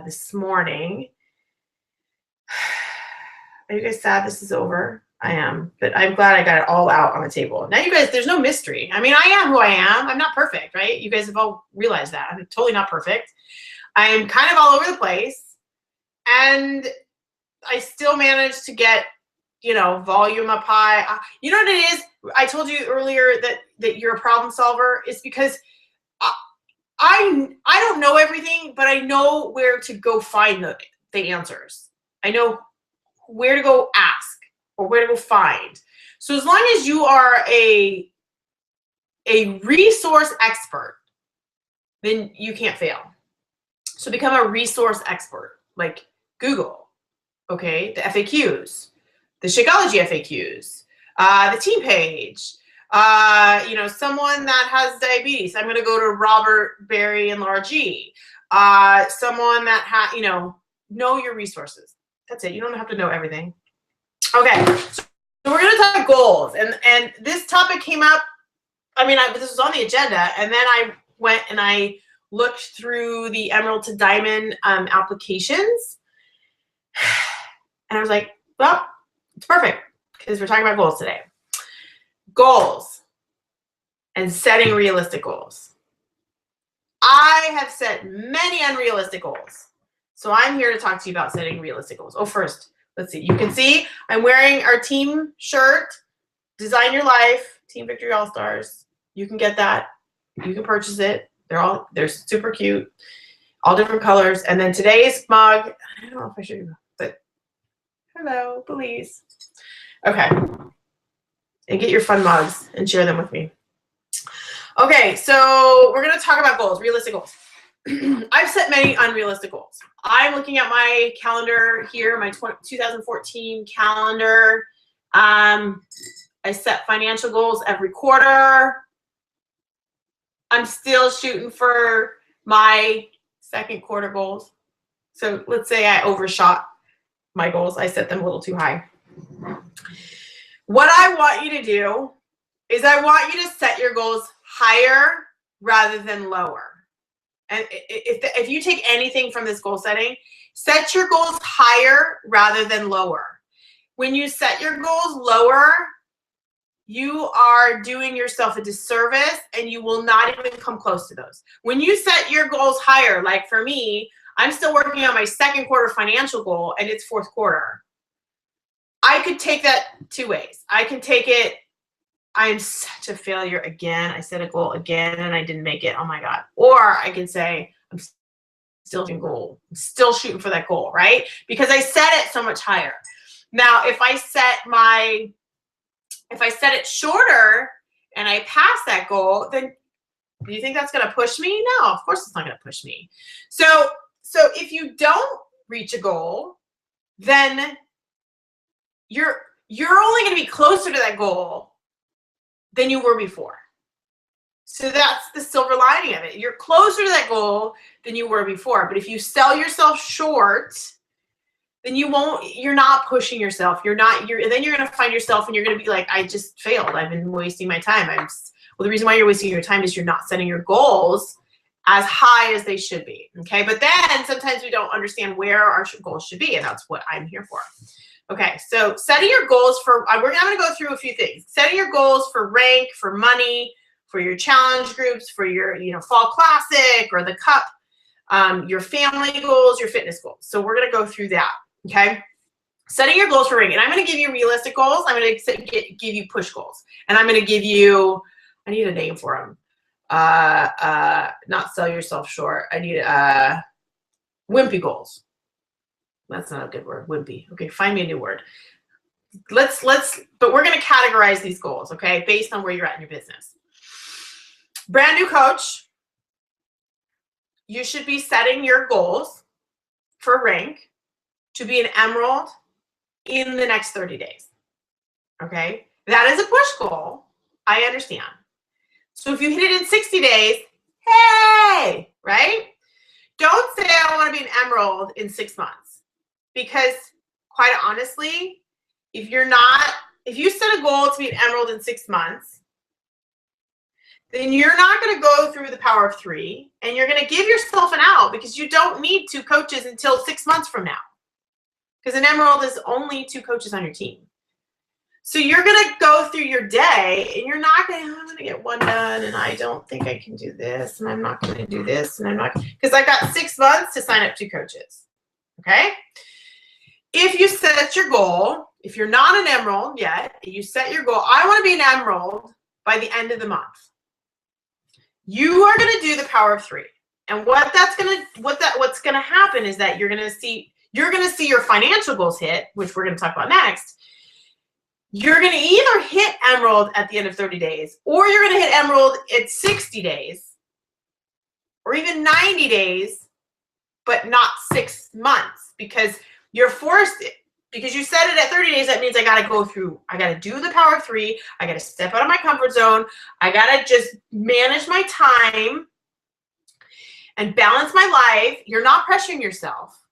this morning. Are you guys sad this is over? I am, but I'm glad I got it all out on the table. Now you guys, there's no mystery. I mean, I am who I am. I'm not perfect, right? You guys have all realized that. I'm totally not perfect. I am kind of all over the place, and I still manage to get, volume up high. You know what it is? I told you earlier that you're a problem solver. It's because I don't know everything, but I know where to go find the answers. I know where to go ask or where to go find. So as long as you are a resource expert, then you can't fail. So become a resource expert, like Google, okay, the FAQs, the Shakeology FAQs, the team page, someone that has diabetes. I'm going to go to Robert Barry and Laura G. Someone that know your resources. That's it. You don't have to know everything. Okay, so we're going to talk goals, and this topic came up. I mean, this was on the agenda, and then I went and I looked through the Emerald to Diamond applications, and I was like, well, it's perfect because we're talking about goals today. Goals and setting realistic goals. I have set many unrealistic goals, so I'm here to talk to you about setting realistic goals. Oh, first, let's see. You can see I'm wearing our team shirt, Design Your Life, Team Victory All-Stars. You can get that. You can purchase it. They're super cute, all different colors. And then today's mug, I don't know if I should, but hello, please. Okay. And get your fun mugs and share them with me. Okay, so we're going to talk about goals, realistic goals. I've set many unrealistic goals. I'm looking at my calendar here, my 2014 calendar. I set financial goals every quarter. I'm still shooting for my second quarter goals. So let's say I overshot my goals. I set them a little too high. What I want you to do is I want you to set your goals higher rather than lower. And if you take anything from this goal setting, set your goals higher rather than lower. When you set your goals lower, you are doing yourself a disservice and you will not even come close to those. When you set your goals higher, like for me, I'm still working on my second quarter financial goal and it's fourth quarter. I could take that 2 ways. I can take it, I'm such a failure again. I set a goal again and I didn't make it. Oh my God. Or I can say, I'm still shooting goal. I'm still shooting for that goal, right? Because I set it so much higher. Now, if I set it shorter and I pass that goal, then do you think that's going to push me? No, of course it's not going to push me. So if you don't reach a goal, then you're only going to be closer to that goal than you were before. So that's the silver lining of it. You're closer to that goal than you were before. But if you sell yourself short, then you're not pushing yourself. Then you're going to find yourself and you're going to be like, I just failed. I've been wasting my time. Well, the reason why you're wasting your time is you're not setting your goals as high as they should be, okay? But then sometimes we don't understand where our goals should be, and that's what I'm here for. Okay, so setting your goals for, I'm going to go through a few things. Setting your goals for rank, for money, for your challenge groups, for your fall classic or the cup, your family goals, your fitness goals. So we're going to go through that, okay? Setting your goals for rank, and I'm going to give you realistic goals. I'm going to give you push goals, and I'm going to give you, I need a name for them. Not sell yourself short. I need wimpy goals. That's not a good word, wimpy. Okay, find me a new word. But we're going to categorize these goals, okay, based on where you're at in your business. Brand new coach, you should be setting your goals for rank to be an emerald in the next 30 days, okay? That is a push goal, I understand. So if you hit it in 60 days, hey, right? Don't say I want to be an emerald in 6 months. Because quite honestly, if you set a goal to be an emerald in 6 months, then you're not going to go through the power of 3, and you're going to give yourself an out because you don't need 2 coaches until 6 months from now. Because an emerald is only 2 coaches on your team. So you're going to go through your day and you're not going to, I'm going to get 1 done and I don't think I can do this and I'm not going to do this and I'm not, because I've got 6 months to sign up 2 coaches. Okay? If you set your goal, if you're not an emerald yet, you set your goal, I want to be an emerald by the end of the month. You are going to do the power of 3. And what's going to happen is that you're going to see your financial goals hit, which we're going to talk about next. You're going to either hit emerald at the end of 30 days, or you're going to hit emerald at 60 days, or even 90 days, but not 6 months, because you're forced, because you set it at 30 days, that means I got to do the power of 3. I got to step out of my comfort zone. I got to just manage my time and balance my life. You're not pressuring yourself.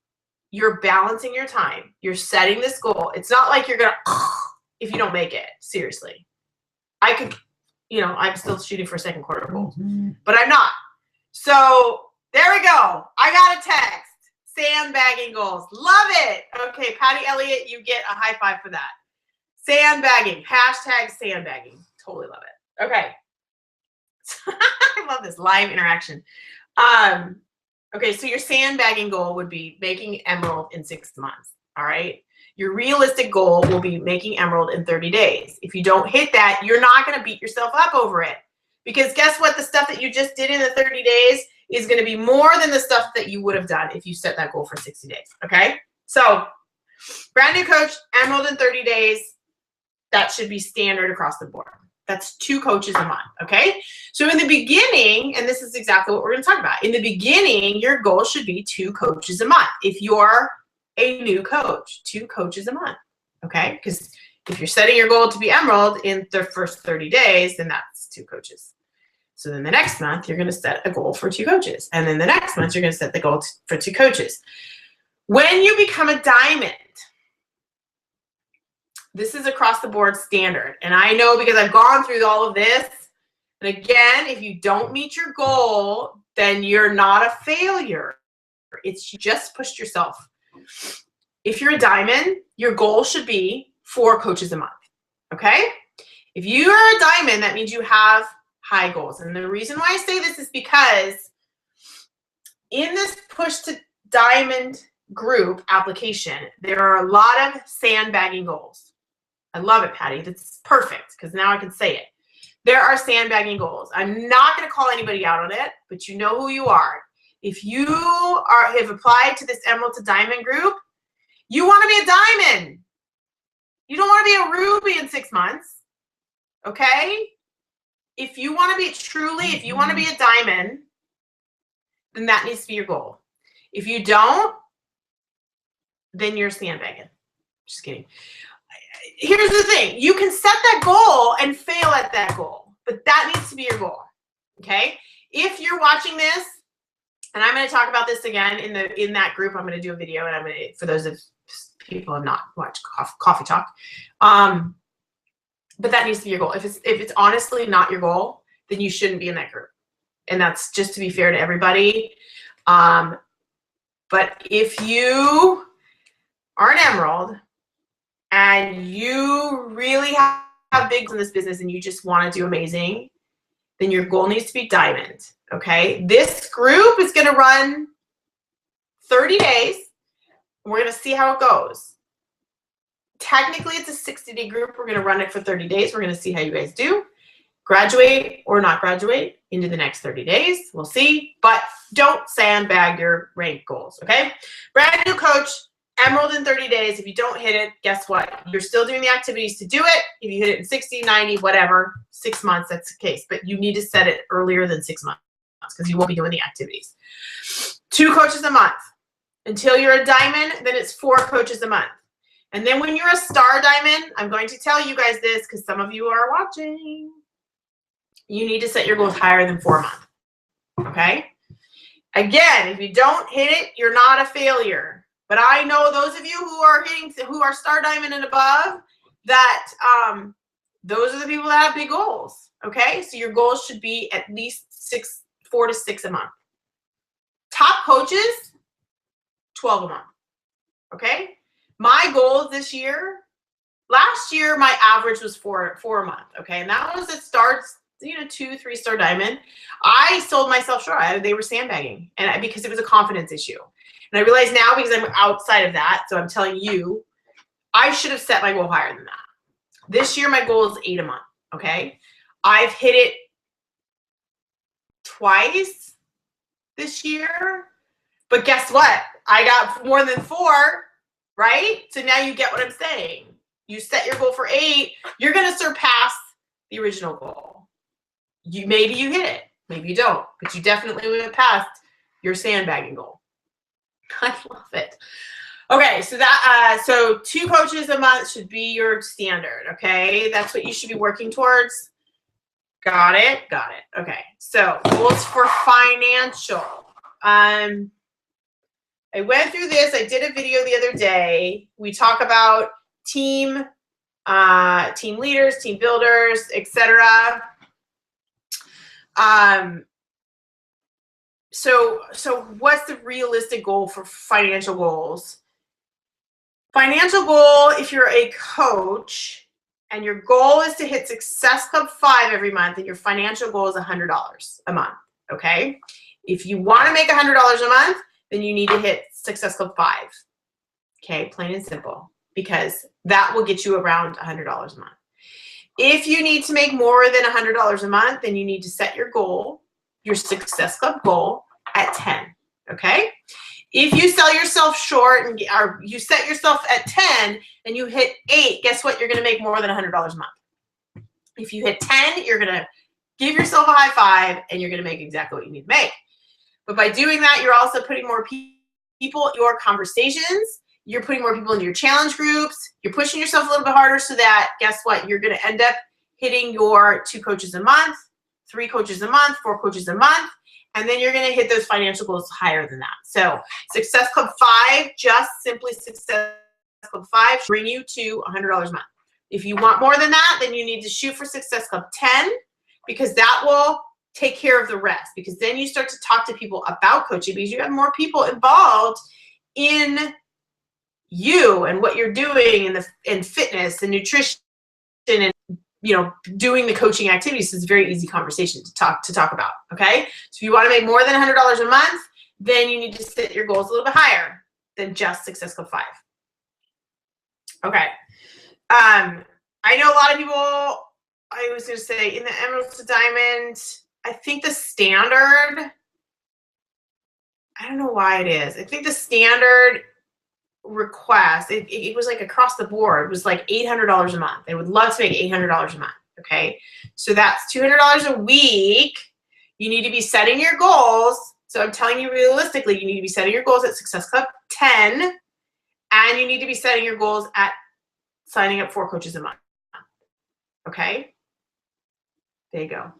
You're balancing your time. You're setting this goal. It's not like you're going to, if you don't make it, seriously. I could, I'm still shooting for second quarter goals, but I'm not. So there we go. I got a text. Sandbagging goals. Love it. Okay, Patty Elliott, you get a high five for that. Sandbagging. Hashtag sandbagging. Totally love it. Okay. I love this live interaction. Okay, so your sandbagging goal would be making emerald in 6 months. All right. Your realistic goal will be making emerald in 30 days. If you don't hit that, you're not going to beat yourself up over it. Because guess what? The stuff that you just did in the 30 days is going to be more than the stuff that you would have done if you set that goal for 60 days. Okay? So, brand new coach, emerald in 30 days. That should be standard across the board. That's 2 coaches a month. Okay? So, in the beginning, and this is exactly what we're going to talk about. In the beginning, your goal should be 2 coaches a month. If you're a new coach, 2 coaches a month. Okay? Because if you're setting your goal to be emerald in the first 30 days, then that's 2 coaches. So then the next month, you're going to set a goal for 2 coaches. And then the next month, you're going to set the goal for 2 coaches. When you become a diamond, this is across the board standard. And I know because I've gone through all of this. And again, if you don't meet your goal, then you're not a failure. It's you just pushed yourself. If you're a diamond, your goal should be 4 coaches a month. Okay? If you are a diamond, that means you have high goals. And the reason why I say this is because in this push to diamond group application, there are a lot of sandbagging goals. I love it, Patty. That's perfect because now I can say it. There are sandbagging goals. I'm not going to call anybody out on it, but you know who you are. If you have applied to this emerald to diamond group, you want to be a diamond. You don't want to be a ruby in 6 months. Okay? If you want to be if you want to be a diamond, then that needs to be your goal. If you don't, then you're sandbagging. Just kidding. Here's the thing. You can set that goal and fail at that goal, but that needs to be your goal. Okay? If you're watching this, and I'm going to talk about this again in that group, I'm going to do a video, and I'm going to, for those of people who have not watched Coffee Talk, but that needs to be your goal. If it's honestly not your goal, then you shouldn't be in that group. and that's just to be fair to everybody. But if you are an emerald and you really have big goals in this business and you just want to do amazing, then your goal needs to be diamond, okay? This group is going to run 30 days. We're going to see how it goes. Technically, it's a 60-day group. We're going to run it for 30 days. We're going to see how you guys do. Graduate or not graduate into the next 30 days. We'll see. But don't sandbag your rank goals, okay? Brand new coach, emerald in 30 days. If you don't hit it, guess what? You're still doing the activities to do it. If you hit it in 60, 90, whatever, 6 months, that's the case. But you need to set it earlier than 6 months because you won't be doing the activities. 2 coaches a month. Until you're a diamond, then it's 4 coaches a month. And then when you're a star diamond, I'm going to tell you guys this because some of you are watching. You need to set your goals higher than 4 months, okay? Again, if you don't hit it, you're not a failure. But I know those of you who are star diamond and above, that those are the people that have big goals, okay? So your goals should be at least 4 to 6 a month. Top coaches, 12 a month, okay? My goals this year, last year my average was 4 a month, okay? And that was at starts, 2, 3 star diamond. I sold myself short. They were sandbagging, and because it was a confidence issue. And I realize now, because I'm outside of that, so I'm telling you, I should have set my goal higher than that. This year, my goal is 8 a month, okay? I've hit it twice this year, but guess what? I got more than 4, right? So now you get what I'm saying. You set your goal for 8, you're going to surpass the original goal. Maybe you hit it, maybe you don't, but you definitely went past your sandbagging goal. I love it. Okay, so 2 coaches a month should be your standard, okay? That's what you should be working towards. Got it? Got it. Okay, so goals for financial. I went through this. I did a video the other day. We talk about team leaders, team builders, etc. So what's the realistic goal for financial goals? Financial goal, if you're a coach and your goal is to hit Success Club 5 every month, and your financial goal is $100 a month, okay? If you want to make $100 a month, then you need to hit Success Club 5, okay? Plain and simple, because that will get you around $100 a month. If you need to make more than $100 a month, then you need to set your goal, your Success Club goal, at 10, okay? If you sell yourself short or you set yourself at 10 and you hit 8, guess what? You're going to make more than $100 a month. If you hit 10, you're going to give yourself a high five and you're going to make exactly what you need to make. But by doing that, you're also putting more people in your conversations. You're putting more people into your challenge groups. You're pushing yourself a little bit harder so that, guess what? You're going to end up hitting your 2 coaches a month, 3 coaches a month, 4 coaches a month, and then you're going to hit those financial goals higher than that. So Success Club 5, just simply Success Club 5, bring you to $100 a month. If you want more than that, then you need to shoot for Success Club 10, because that will take care of the rest, because then you start to talk to people about coaching, because you have more people involved in you and what you're doing in fitness and nutrition and doing the coaching activities. Is a very easy conversation to talk about, okay? So if you want to make more than $100 a month, then you need to set your goals a little bit higher than just Success Club 5. Okay. I know a lot of people, I was going to say, in the Emerald to Diamond, I think the standard, I don't know why it is. I think the standard request, it was like across the board, it was like $800 a month. They would love to make $800 a month, okay? So that's $200 a week. You need to be setting your goals. So I'm telling you realistically, you need to be setting your goals at Success Club 10, and you need to be setting your goals at signing up 4 coaches a month, okay? There you go.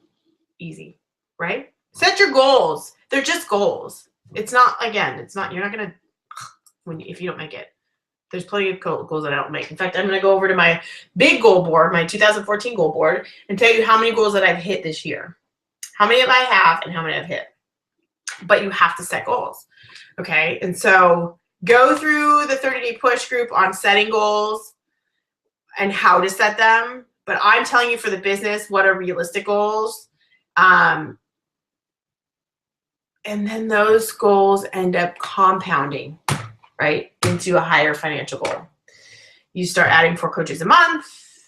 Easy, right? Set your goals. They're just goals. It's not, again, it's not, you're not going to, if you don't make it. There's plenty of goals that I don't make. In fact, I'm going to go over to my big goal board, my 2014 goal board, and tell you how many goals that I've hit this year. how many have I have and how many I've hit. But you have to set goals. Okay. And so go through the 30-day push group on setting goals and how to set them. But I'm telling you for the business, what are realistic goals? And then those goals end up compounding, right, into a higher financial goal. You start adding 4 coaches a month.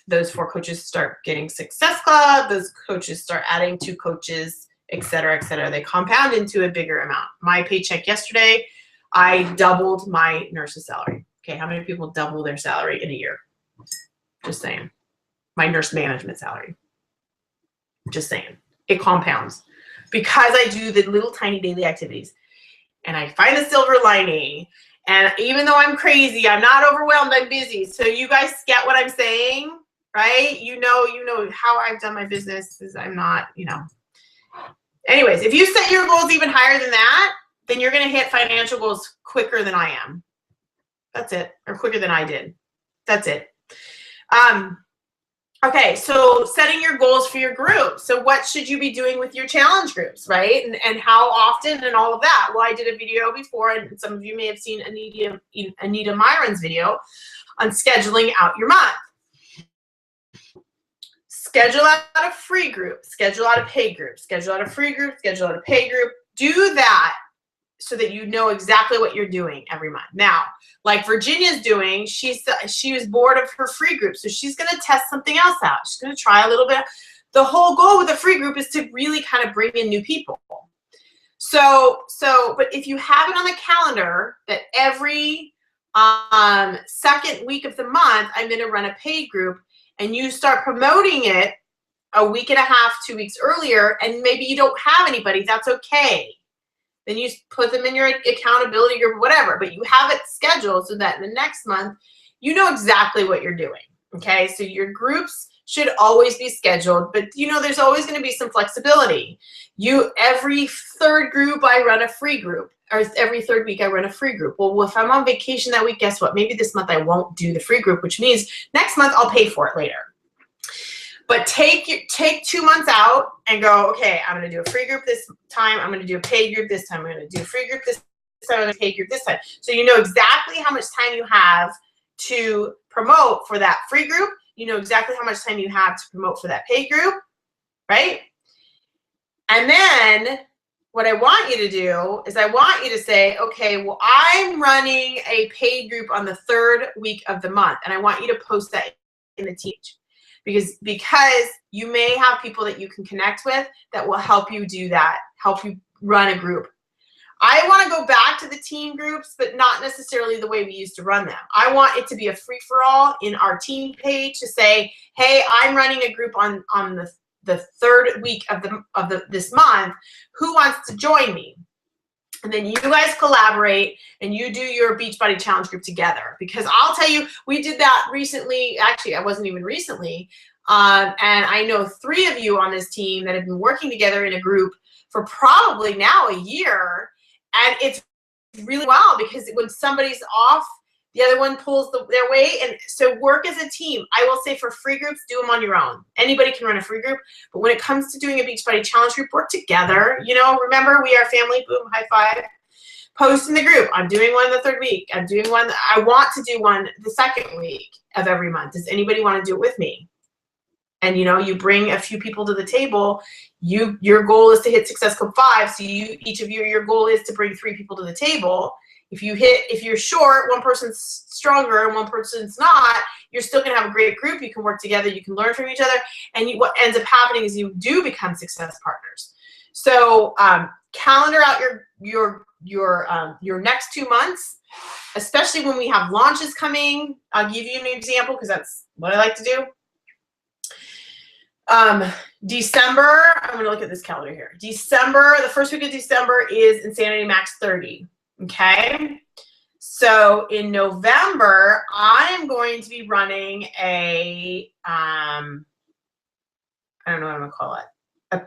Those 4 coaches start getting Success Club. Those coaches start adding 2 coaches, et cetera, et cetera. They compound into a bigger amount. My paycheck yesterday, I doubled my nurse's salary. Okay, how many people double their salary in a year? Just saying. My nurse management salary. Just saying. It compounds because I do the little tiny daily activities and I find the silver lining. And even though I'm crazy, I'm not overwhelmed, I'm busy. So you guys get what I'm saying, right? You know how I've done my business is I'm not, Anyways, if you set your goals even higher than that, then you're going to hit financial goals quicker than I am. That's it. Or quicker than I did. That's it. Okay, so setting your goals for your group. So what should you be doing with your challenge groups, right? And how often and all of that. Well, I did a video before, and some of you may have seen Anita Myron's video on scheduling out your month. Schedule out a free group, schedule out a paid group, schedule out a free group, schedule out a paid group. Do that so that you know exactly what you're doing every month. Now, like Virginia's doing, she was bored of her free group, so she's going to test something else out. She's going to try a little bit. The whole goal with a free group is to really kind of bring in new people. But if you have it on the calendar that every second week of the month, I'm going to run a paid group, and you start promoting it a week and a half, 2 weeks earlier, and maybe you don't have anybody, that's okay. Then you put them in your accountability group or whatever, but you have it scheduled so that in the next month, you know exactly what you're doing, okay? So your groups should always be scheduled, but there's always going to be some flexibility. Every third group, I run a free group, or every third week I run a free group. Well, if I'm on vacation that week, guess what? Maybe this month I won't do the free group, which means next month I'll pay for it later. But take 2 months out and go, okay, I'm going to do a free group this time. I'm going to do a paid group this time. I'm going to do a free group this time. I'm going to paid group this time. So you know exactly how much time you have to promote for that free group. You know exactly how much time you have to promote for that paid group, right? And then what I want you to do is I want you to say, okay, well, I'm running a paid group on the 3rd week of the month. And I want you to post that in the teach. Because you may have people that you can connect with that will help you do that, help you run a group. I want to go back to the team groups, but not necessarily the way we used to run them. I want it to be a free-for-all in our team page to say, hey, I'm running a group on the 3rd week of this month. Who wants to join me? And then you guys collaborate and you do your Beachbody Challenge group together. Because I'll tell you, we did that recently. Actually, I wasn't even recently. And I know 3 of you on this team that have been working together in a group for probably now a year. And it's really well because when somebody's off, the other one pulls their weight. And so work as a team. I will say for free groups, do them on your own. Anybody can run a free group. But when it comes to doing a Beachbody Challenge group, work together. Remember, we are family. Boom, high five. Post in the group. I'm doing one the 3rd week. I'm doing one. I want to do one the 2nd week of every month. Does anybody want to do it with me? And you bring a few people to the table. Your goal is to hit Success Club 5. So each of you, your goal is to bring 3 people to the table. If you're short, one person's stronger and one person's not, you're still going to have a great group. You can work together. You can learn from each other. And what ends up happening is you do become success partners. So calendar out your next 2 months, especially when we have launches coming. I'll give you an example because that's what I like to do. December, I'm going to look at this calendar here. December, the 1st week of December is Insanity Max 30. Okay, so in November, I'm going to be running a, I don't know what I'm going to call it, a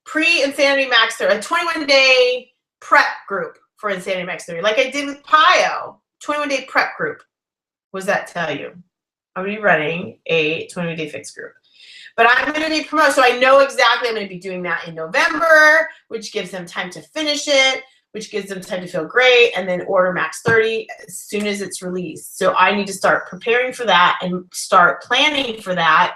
pre-Insanity Max 30, a 21-day prep group for Insanity Max 30, like I did with PIO, 21-day prep group. What does that tell you? I'm going to be running a 21-day fix group. But I'm going to be promoted, so I know exactly I'm going to be doing that in November, which gives them time to finish it, which gives them time to feel great, and then order Max 30 as soon as it's released. So I need to start preparing for that and start planning for that.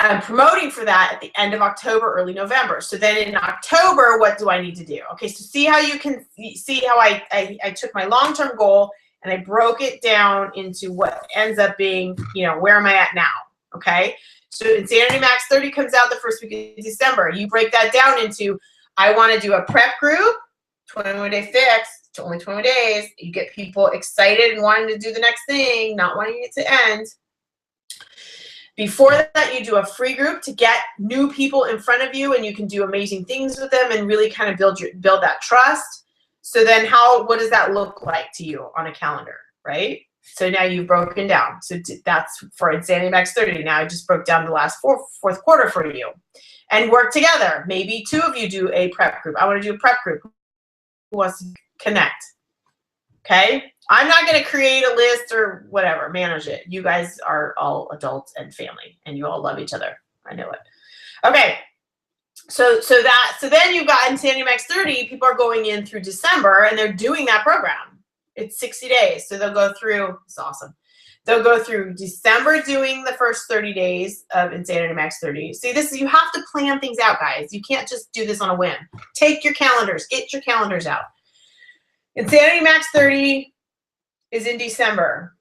I'm promoting for that at the end of October, early November. So then in October, what do I need to do? Okay, so see how you can see how I took my long-term goal and I broke it down into what ends up being, you know, where am I at now? Okay, so Insanity Max 30 comes out the first week of December. You break that down into, I want to do a prep group, 21-day fix, it's only 21 days. You get people excited and wanting to do the next thing, not wanting it to end. Before that, you do a free group to get new people in front of you, and you can do amazing things with them and really kind of build that trust. So then what does that look like to you on a calendar, right? So now you've broken down. So that's for Insanity Max 30. Now I just broke down the last fourth quarter for you. And work together. Maybe 2 of you do a prep group. I want to do a prep group. Who wants to connect? Okay? I'm not going to create a list or whatever, manage it. You guys are all adults and family, and you all love each other. I know it. Okay. So then you've got Insanity Max 30. People are going in through December, and they're doing that program. It's 60 days. So they'll go through, it's awesome. They'll go through December doing the first 30 days of Insanity Max 30. See, you have to plan things out, guys. You can't just do this on a whim. Take your calendars. Get your calendars out. Insanity Max 30 is in December.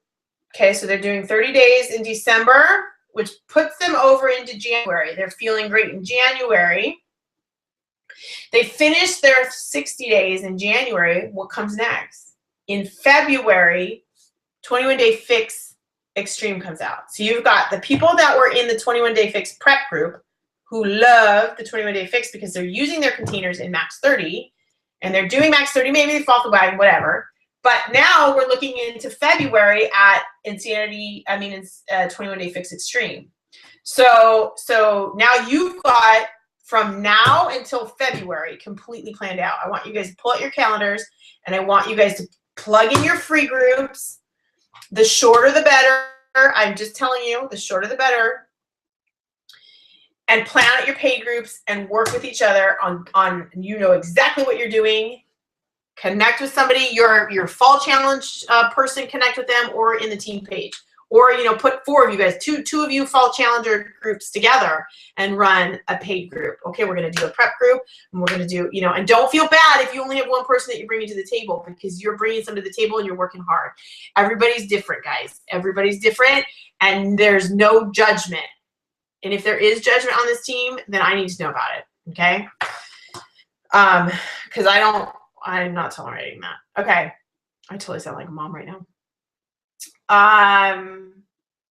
Okay, so they're doing 30 days in December, which puts them over into January. They're feeling great in January. They finish their 60 days in January. What comes next? In February, 21-day fix extreme comes out. So you've got the people that were in the 21-day fix prep group who love the 21-day fix because they're using their containers in Max 30, and they're doing Max 30. Maybe they fall the wagon, whatever. But now we're looking into February at 21-day fix extreme. So now you've got from now until February completely planned out. I want you guys to pull out your calendars, and I want you guys to plug in your free groups. The shorter the better. I'm just telling you, the shorter the better. And plan out your paid groups and work with each other on you know exactly what you're doing. Connect with somebody, your fall challenge person, connect with them, or in the team page. Or, you know, put 4 of you guys, two of you fall challenger groups together and run a paid group. Okay, we're going to do a prep group, and we're going to do, you know, and don't feel bad if you only have one person that you're bringing to the table, because you're bringing some to the table and you're working hard. Everybody's different, guys. Everybody's different, and there's no judgment. And if there is judgment on this team, then I need to know about it, okay? Because I'm not tolerating that. Okay, I totally sound like a mom right now. All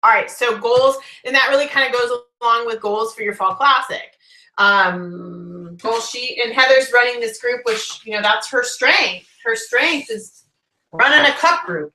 right, so goals, and that really kind of goes along with goals for your fall classic. Goal sheet, and Heather's running this group, which, you know, that's her strength. Her strength is running a cup group.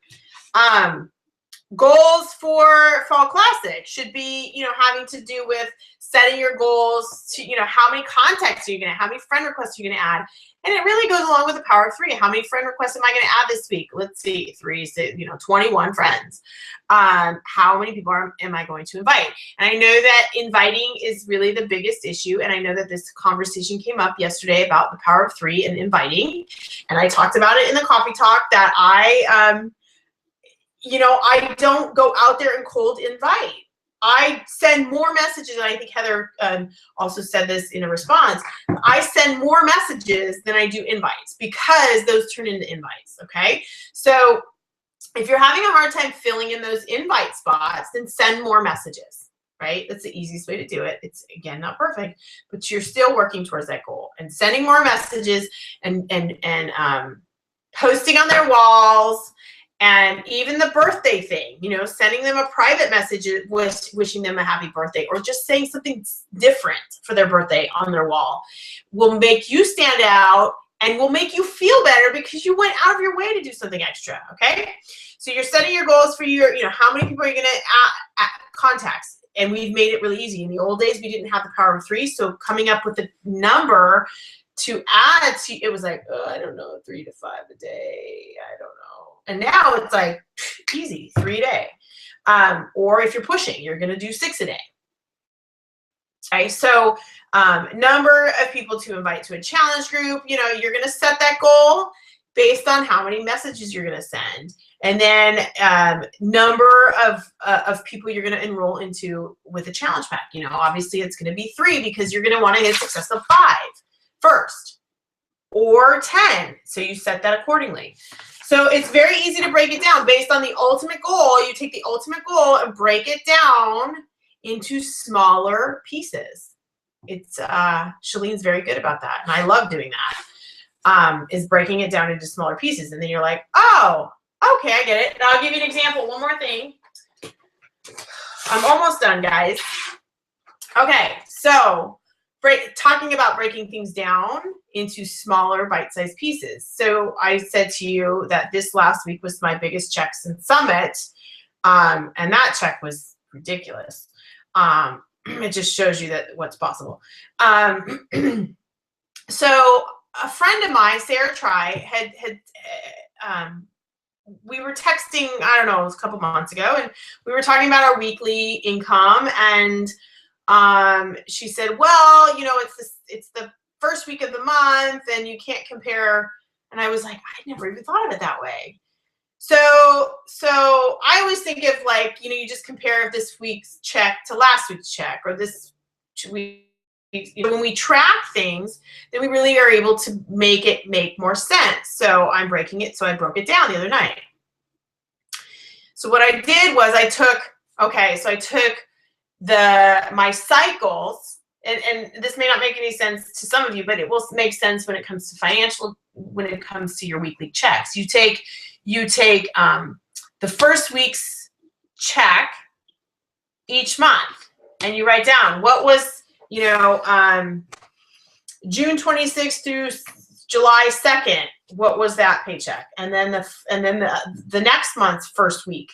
Goals for fall classic should be, you know, having to do with setting your goals to, you know, how many contacts are you going to, how many friend requests are you going to add? And it really goes along with the power of 3. How many friend requests am I going to add this week? Let's see, 3, 6, 21 friends. How many people am I going to invite? And I know that inviting is really the biggest issue. And I know that this conversation came up yesterday about the power of 3 and inviting. And I talked about it in the coffee talk that I don't go out there and cold invite. I send more messages, and I think Heather also said this in a response. I send more messages than I do invites because those turn into invites, okay? So if you're having a hard time filling in those invite spots, then send more messages, right? That's the easiest way to do it. It's, again, not perfect, but you're still working towards that goal. And sending more messages and posting on their walls. And even the birthday thing, you know, sending them a private message wishing them a happy birthday, or just saying something different for their birthday on their wall will make you stand out and will make you feel better because you went out of your way to do something extra, okay? So you're setting your goals for your, you know, how many people are you going to contacts? And we've made it really easy. In the old days, we didn't have the power of 3, so coming up with a number to add to, it was like, oh, I don't know, 3 to 5 a day, I don't know. And now it's like easy, 3 a day. Or if you're pushing, you're going to do 6 a day. Okay, so number of people to invite to a challenge group, you know, you're going to set that goal based on how many messages you're going to send. And then number of people you're going to enroll into with a challenge pack. You know, obviously it's going to be 3 because you're going to want to hit success of 5 first, or 10. So you set that accordingly. So it's very easy to break it down based on the ultimate goal. You take the ultimate goal and break it down into smaller pieces. It's Shalene's very good about that, and I love doing that. Is breaking it down into smaller pieces, and then you're like, oh, okay, I get it. And I'll give you an example. One more thing. I'm almost done, guys. Okay, so talking about breaking things down into smaller bite-sized pieces. So I said to you that this last week was my biggest check since Summit, and that check was ridiculous. It just shows you that what's possible. So a friend of mine, Sarah Try, we were texting, I don't know, it was a couple months ago, and we were talking about our weekly income, and she said, well, you know, it's the first week of the month and you can't compare. And I was like, I never even thought of it that way. So I always think of, like, you know, you just compare this week's check to last week's check, or this week. You know, when we track things, then we really are able to make it make more sense. So I'm breaking it. So I broke it down the other night. So what I did was I took my cycles, and this may not make any sense to some of you, but it will make sense when it comes to financial, when it comes to your weekly checks. You take the first week's check each month, and you write down what was, you know, June 26th through July 2nd, what was that paycheck? And then the next month's first week,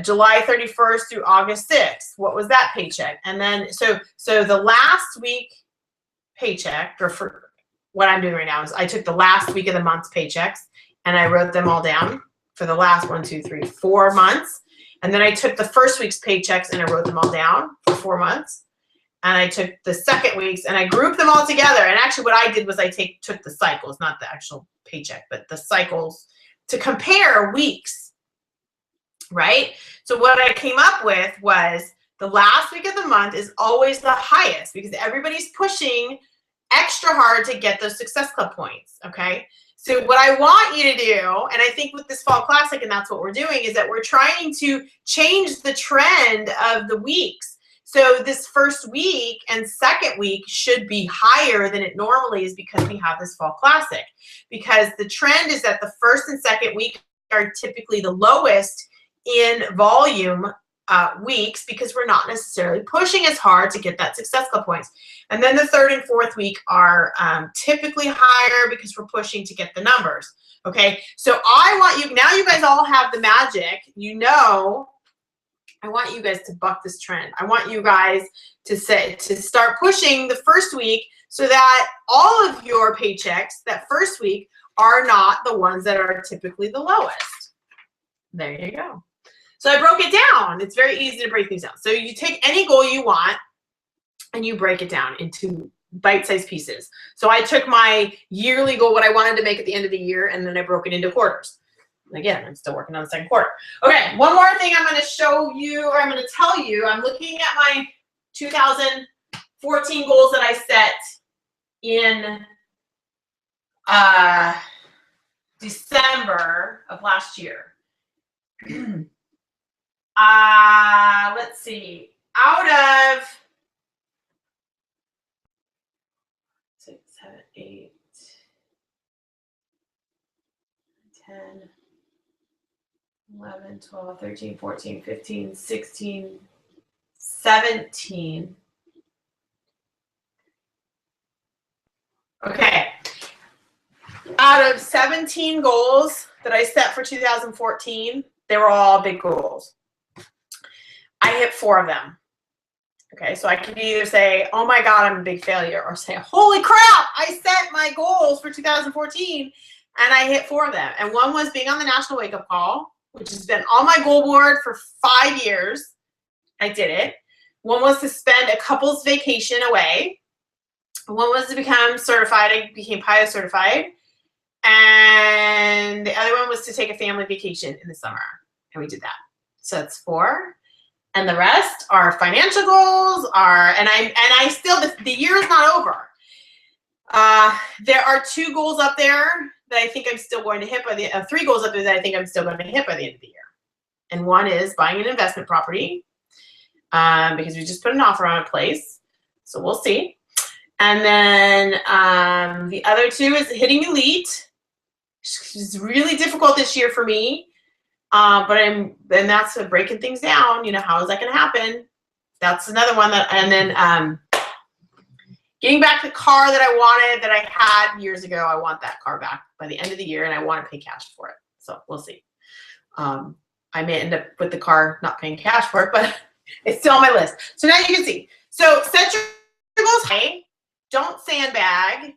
July 31st through August 6th, what was that paycheck? And then so the last week paycheck, or for what I'm doing right now, is I took the last week of the month's paychecks and I wrote them all down for the last 4 months. And then I took the first week's paychecks and I wrote them all down for 4 months. And I took the second week's and I grouped them all together. And actually what I did was I took the cycles, not the actual paycheck, but the cycles, to compare weeks, right? So what I came up with was the last week of the month is always the highest because everybody's pushing extra hard to get those Success Club points, okay? So what I want you to do, and I think with this Fall Classic, and that's what we're doing, is that we're trying to change the trend of the weeks. So this first week and second week should be higher than it normally is because we have this Fall Classic. Because the trend is that the first and second week are typically the lowest in volume weeks because we're not necessarily pushing as hard to get that Success Club points. And then the third and fourth week are typically higher because we're pushing to get the numbers. Okay, so I want you, now you guys all have the magic, you know, I want you guys to buck this trend. I want you guys to start pushing the first week so that all of your paychecks that first week are not the ones that are typically the lowest. There you go. So I broke it down. It's very easy to break things down. So you take any goal you want and you break it down into bite-sized pieces. So I took my yearly goal, what I wanted to make at the end of the year, and then I broke it into quarters. Again, I'm still working on the second quarter. Okay, one more thing I'm going to show you, or I'm going to tell you. I'm looking at my 2014 goals that I set in December of last year. Let's see. Out of 6, 7, 8, 10, 11, 12, 13, 14, 15, 16, 17. Okay. Out of 17 goals that I set for 2014, they were all big goals. I hit 4 of them. Okay, so I can either say, oh my God, I'm a big failure, or say, holy crap, I set my goals for 2014 and I hit 4 of them. And one was being on the National Wake Up Call, which has been on my goal board for 5 years. I did it. One was to spend a couple's vacation away. One was to become certified. I became PIO certified. And the other one was to take a family vacation in the summer. And we did that. So that's 4. And the rest are financial goals, and I still, the year is not over. There are 2 goals up there that I think I'm still going to hit by the 3 goals up there that I think I'm still going to hit by the end of the year. And one is buying an investment property, because we just put an offer on a place. So we'll see. And then the other 2 is hitting elite. It's really difficult this year for me. And that's breaking things down. You know, how is that going to happen? That's another one and then getting back the car that I wanted, that I had years ago. I want that car back by the end of the year, and I want to pay cash for it. So we'll see. I may end up with the car not paying cash for it, but it's still on my list. So now you can see. So set your goals high. Don't sandbag.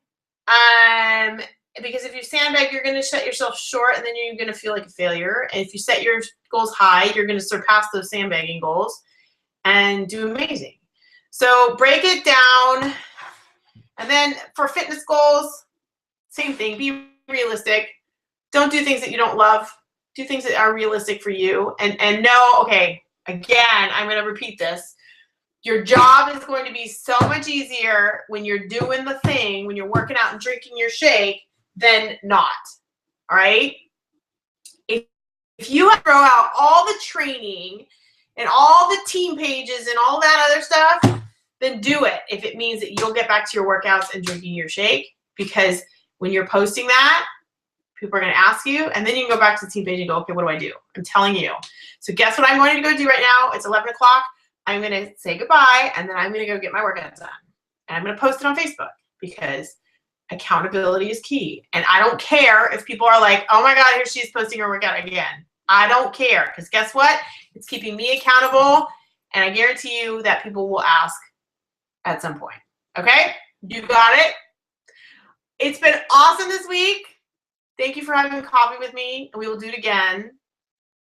Because if you sandbag, you're going to shut yourself short, and then you're going to feel like a failure. And if you set your goals high, you're going to surpass those sandbagging goals and do amazing. So break it down. And then for fitness goals, same thing. Be realistic. Don't do things that you don't love. Do things that are realistic for you. And know, okay, again, I'm going to repeat this. Your job is going to be so much easier when you're doing the thing, when you're working out and drinking your shake, than not. All right? If you throw out all the training and all the team pages and all that other stuff, then do it if it means that you'll get back to your workouts and drinking your shake. Because when you're posting that, people are going to ask you, and then you can go back to the team page and go, okay, what do I do? I'm telling you. So guess what I'm going to go do right now? It's 11 o'clock. I'm going to say goodbye, and then I'm going to go get my workout done. And I'm going to post it on Facebook, because accountability is key. And I don't care if people are like, oh my God, here she is posting her workout again. I don't care, because guess what? It's keeping me accountable, and I guarantee you that people will ask at some point. Okay? You got it? It's been awesome this week. Thank you for having coffee with me, and we will do it again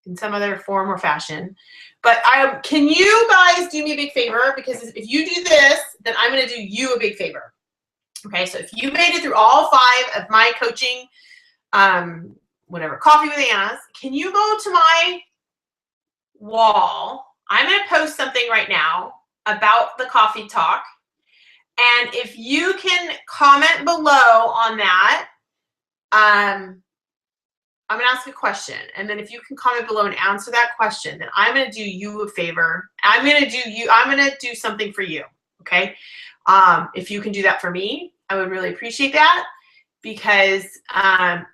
in some other form or fashion. But can you guys do me a big favor? Because if you do this, then I'm going to do you a big favor. Okay, so if you made it through all 5 of my coaching, Coffee with Anna's, can you go to my wall? I'm going to post something right now about the coffee talk. And if you can comment below on that, I'm going to ask a question. And then if you can comment below and answer that question, then I'm going to do you a favor. I'm going to do something for you. Okay. If you can do that for me, I would really appreciate that, because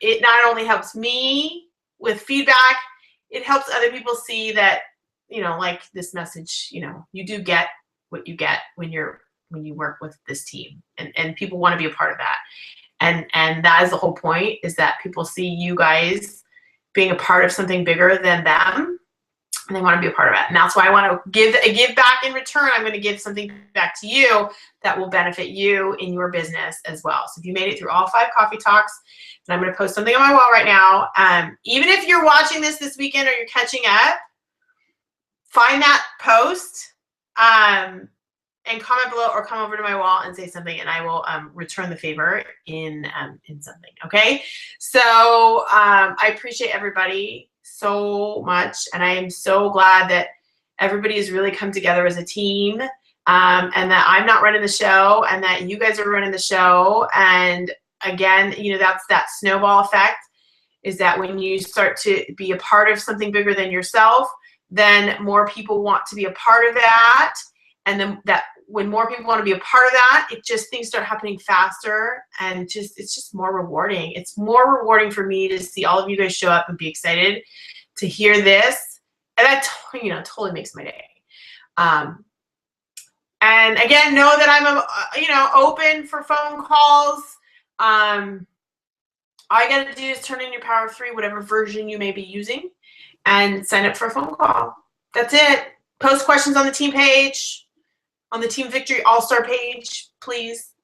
it not only helps me with feedback, it helps other people see that, you know, like this message, you know, you do get what you get when you work with this team, and people want to be a part of that. And that is the whole point, is that people see you guys being a part of something bigger than them, and they want to be a part of it. And that's why I want to give back in return. I'm going to give something back to you that will benefit you in your business as well. So if you made it through all 5 coffee talks, then I'm going to post something on my wall right now. Even if you're watching this weekend or you're catching up, find that post, and comment below, or come over to my wall and say something, and I will return the favor in something. Okay. So I appreciate everybody so much, and I am so glad that everybody has really come together as a team, and that I'm not running the show, and that you guys are running the show. And again, you know, that's that snowball effect, is that when you start to be a part of something bigger than yourself, then more people want to be a part of that. And then that when more people want to be a part of that, things start happening faster, and it's just more rewarding. It's more rewarding for me to see all of you guys show up and be excited to hear this. And that, you know, totally makes my day. And again, know that I'm, open for phone calls. All you got to do is turn in your Power of 3, whatever version you may be using, and sign up for a phone call. That's it. Post questions on the team page, on the Team Victory All-Star page, please.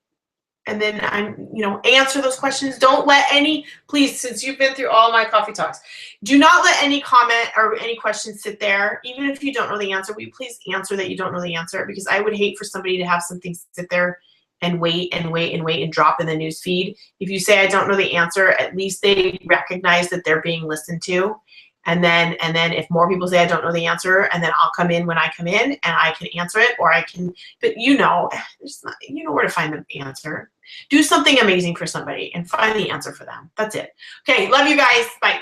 and then I'm, you know, answer those questions. Don't let any, please, since you've been through all my coffee talks, do not let any comment or any questions sit there. Even if you don't know the answer, will you please answer that you don't know the answer? Because I would hate for somebody to have something sit there and wait and wait and wait and drop in the news feed. If you say I don't know the answer, at least they recognize that they're being listened to. And then if more people say I don't know the answer, and then I'll come in when I come in and I can answer it, or I can, but you know, you know where to find the answer. Do something amazing for somebody and find the answer for them. That's it. Okay, love you guys. Bye.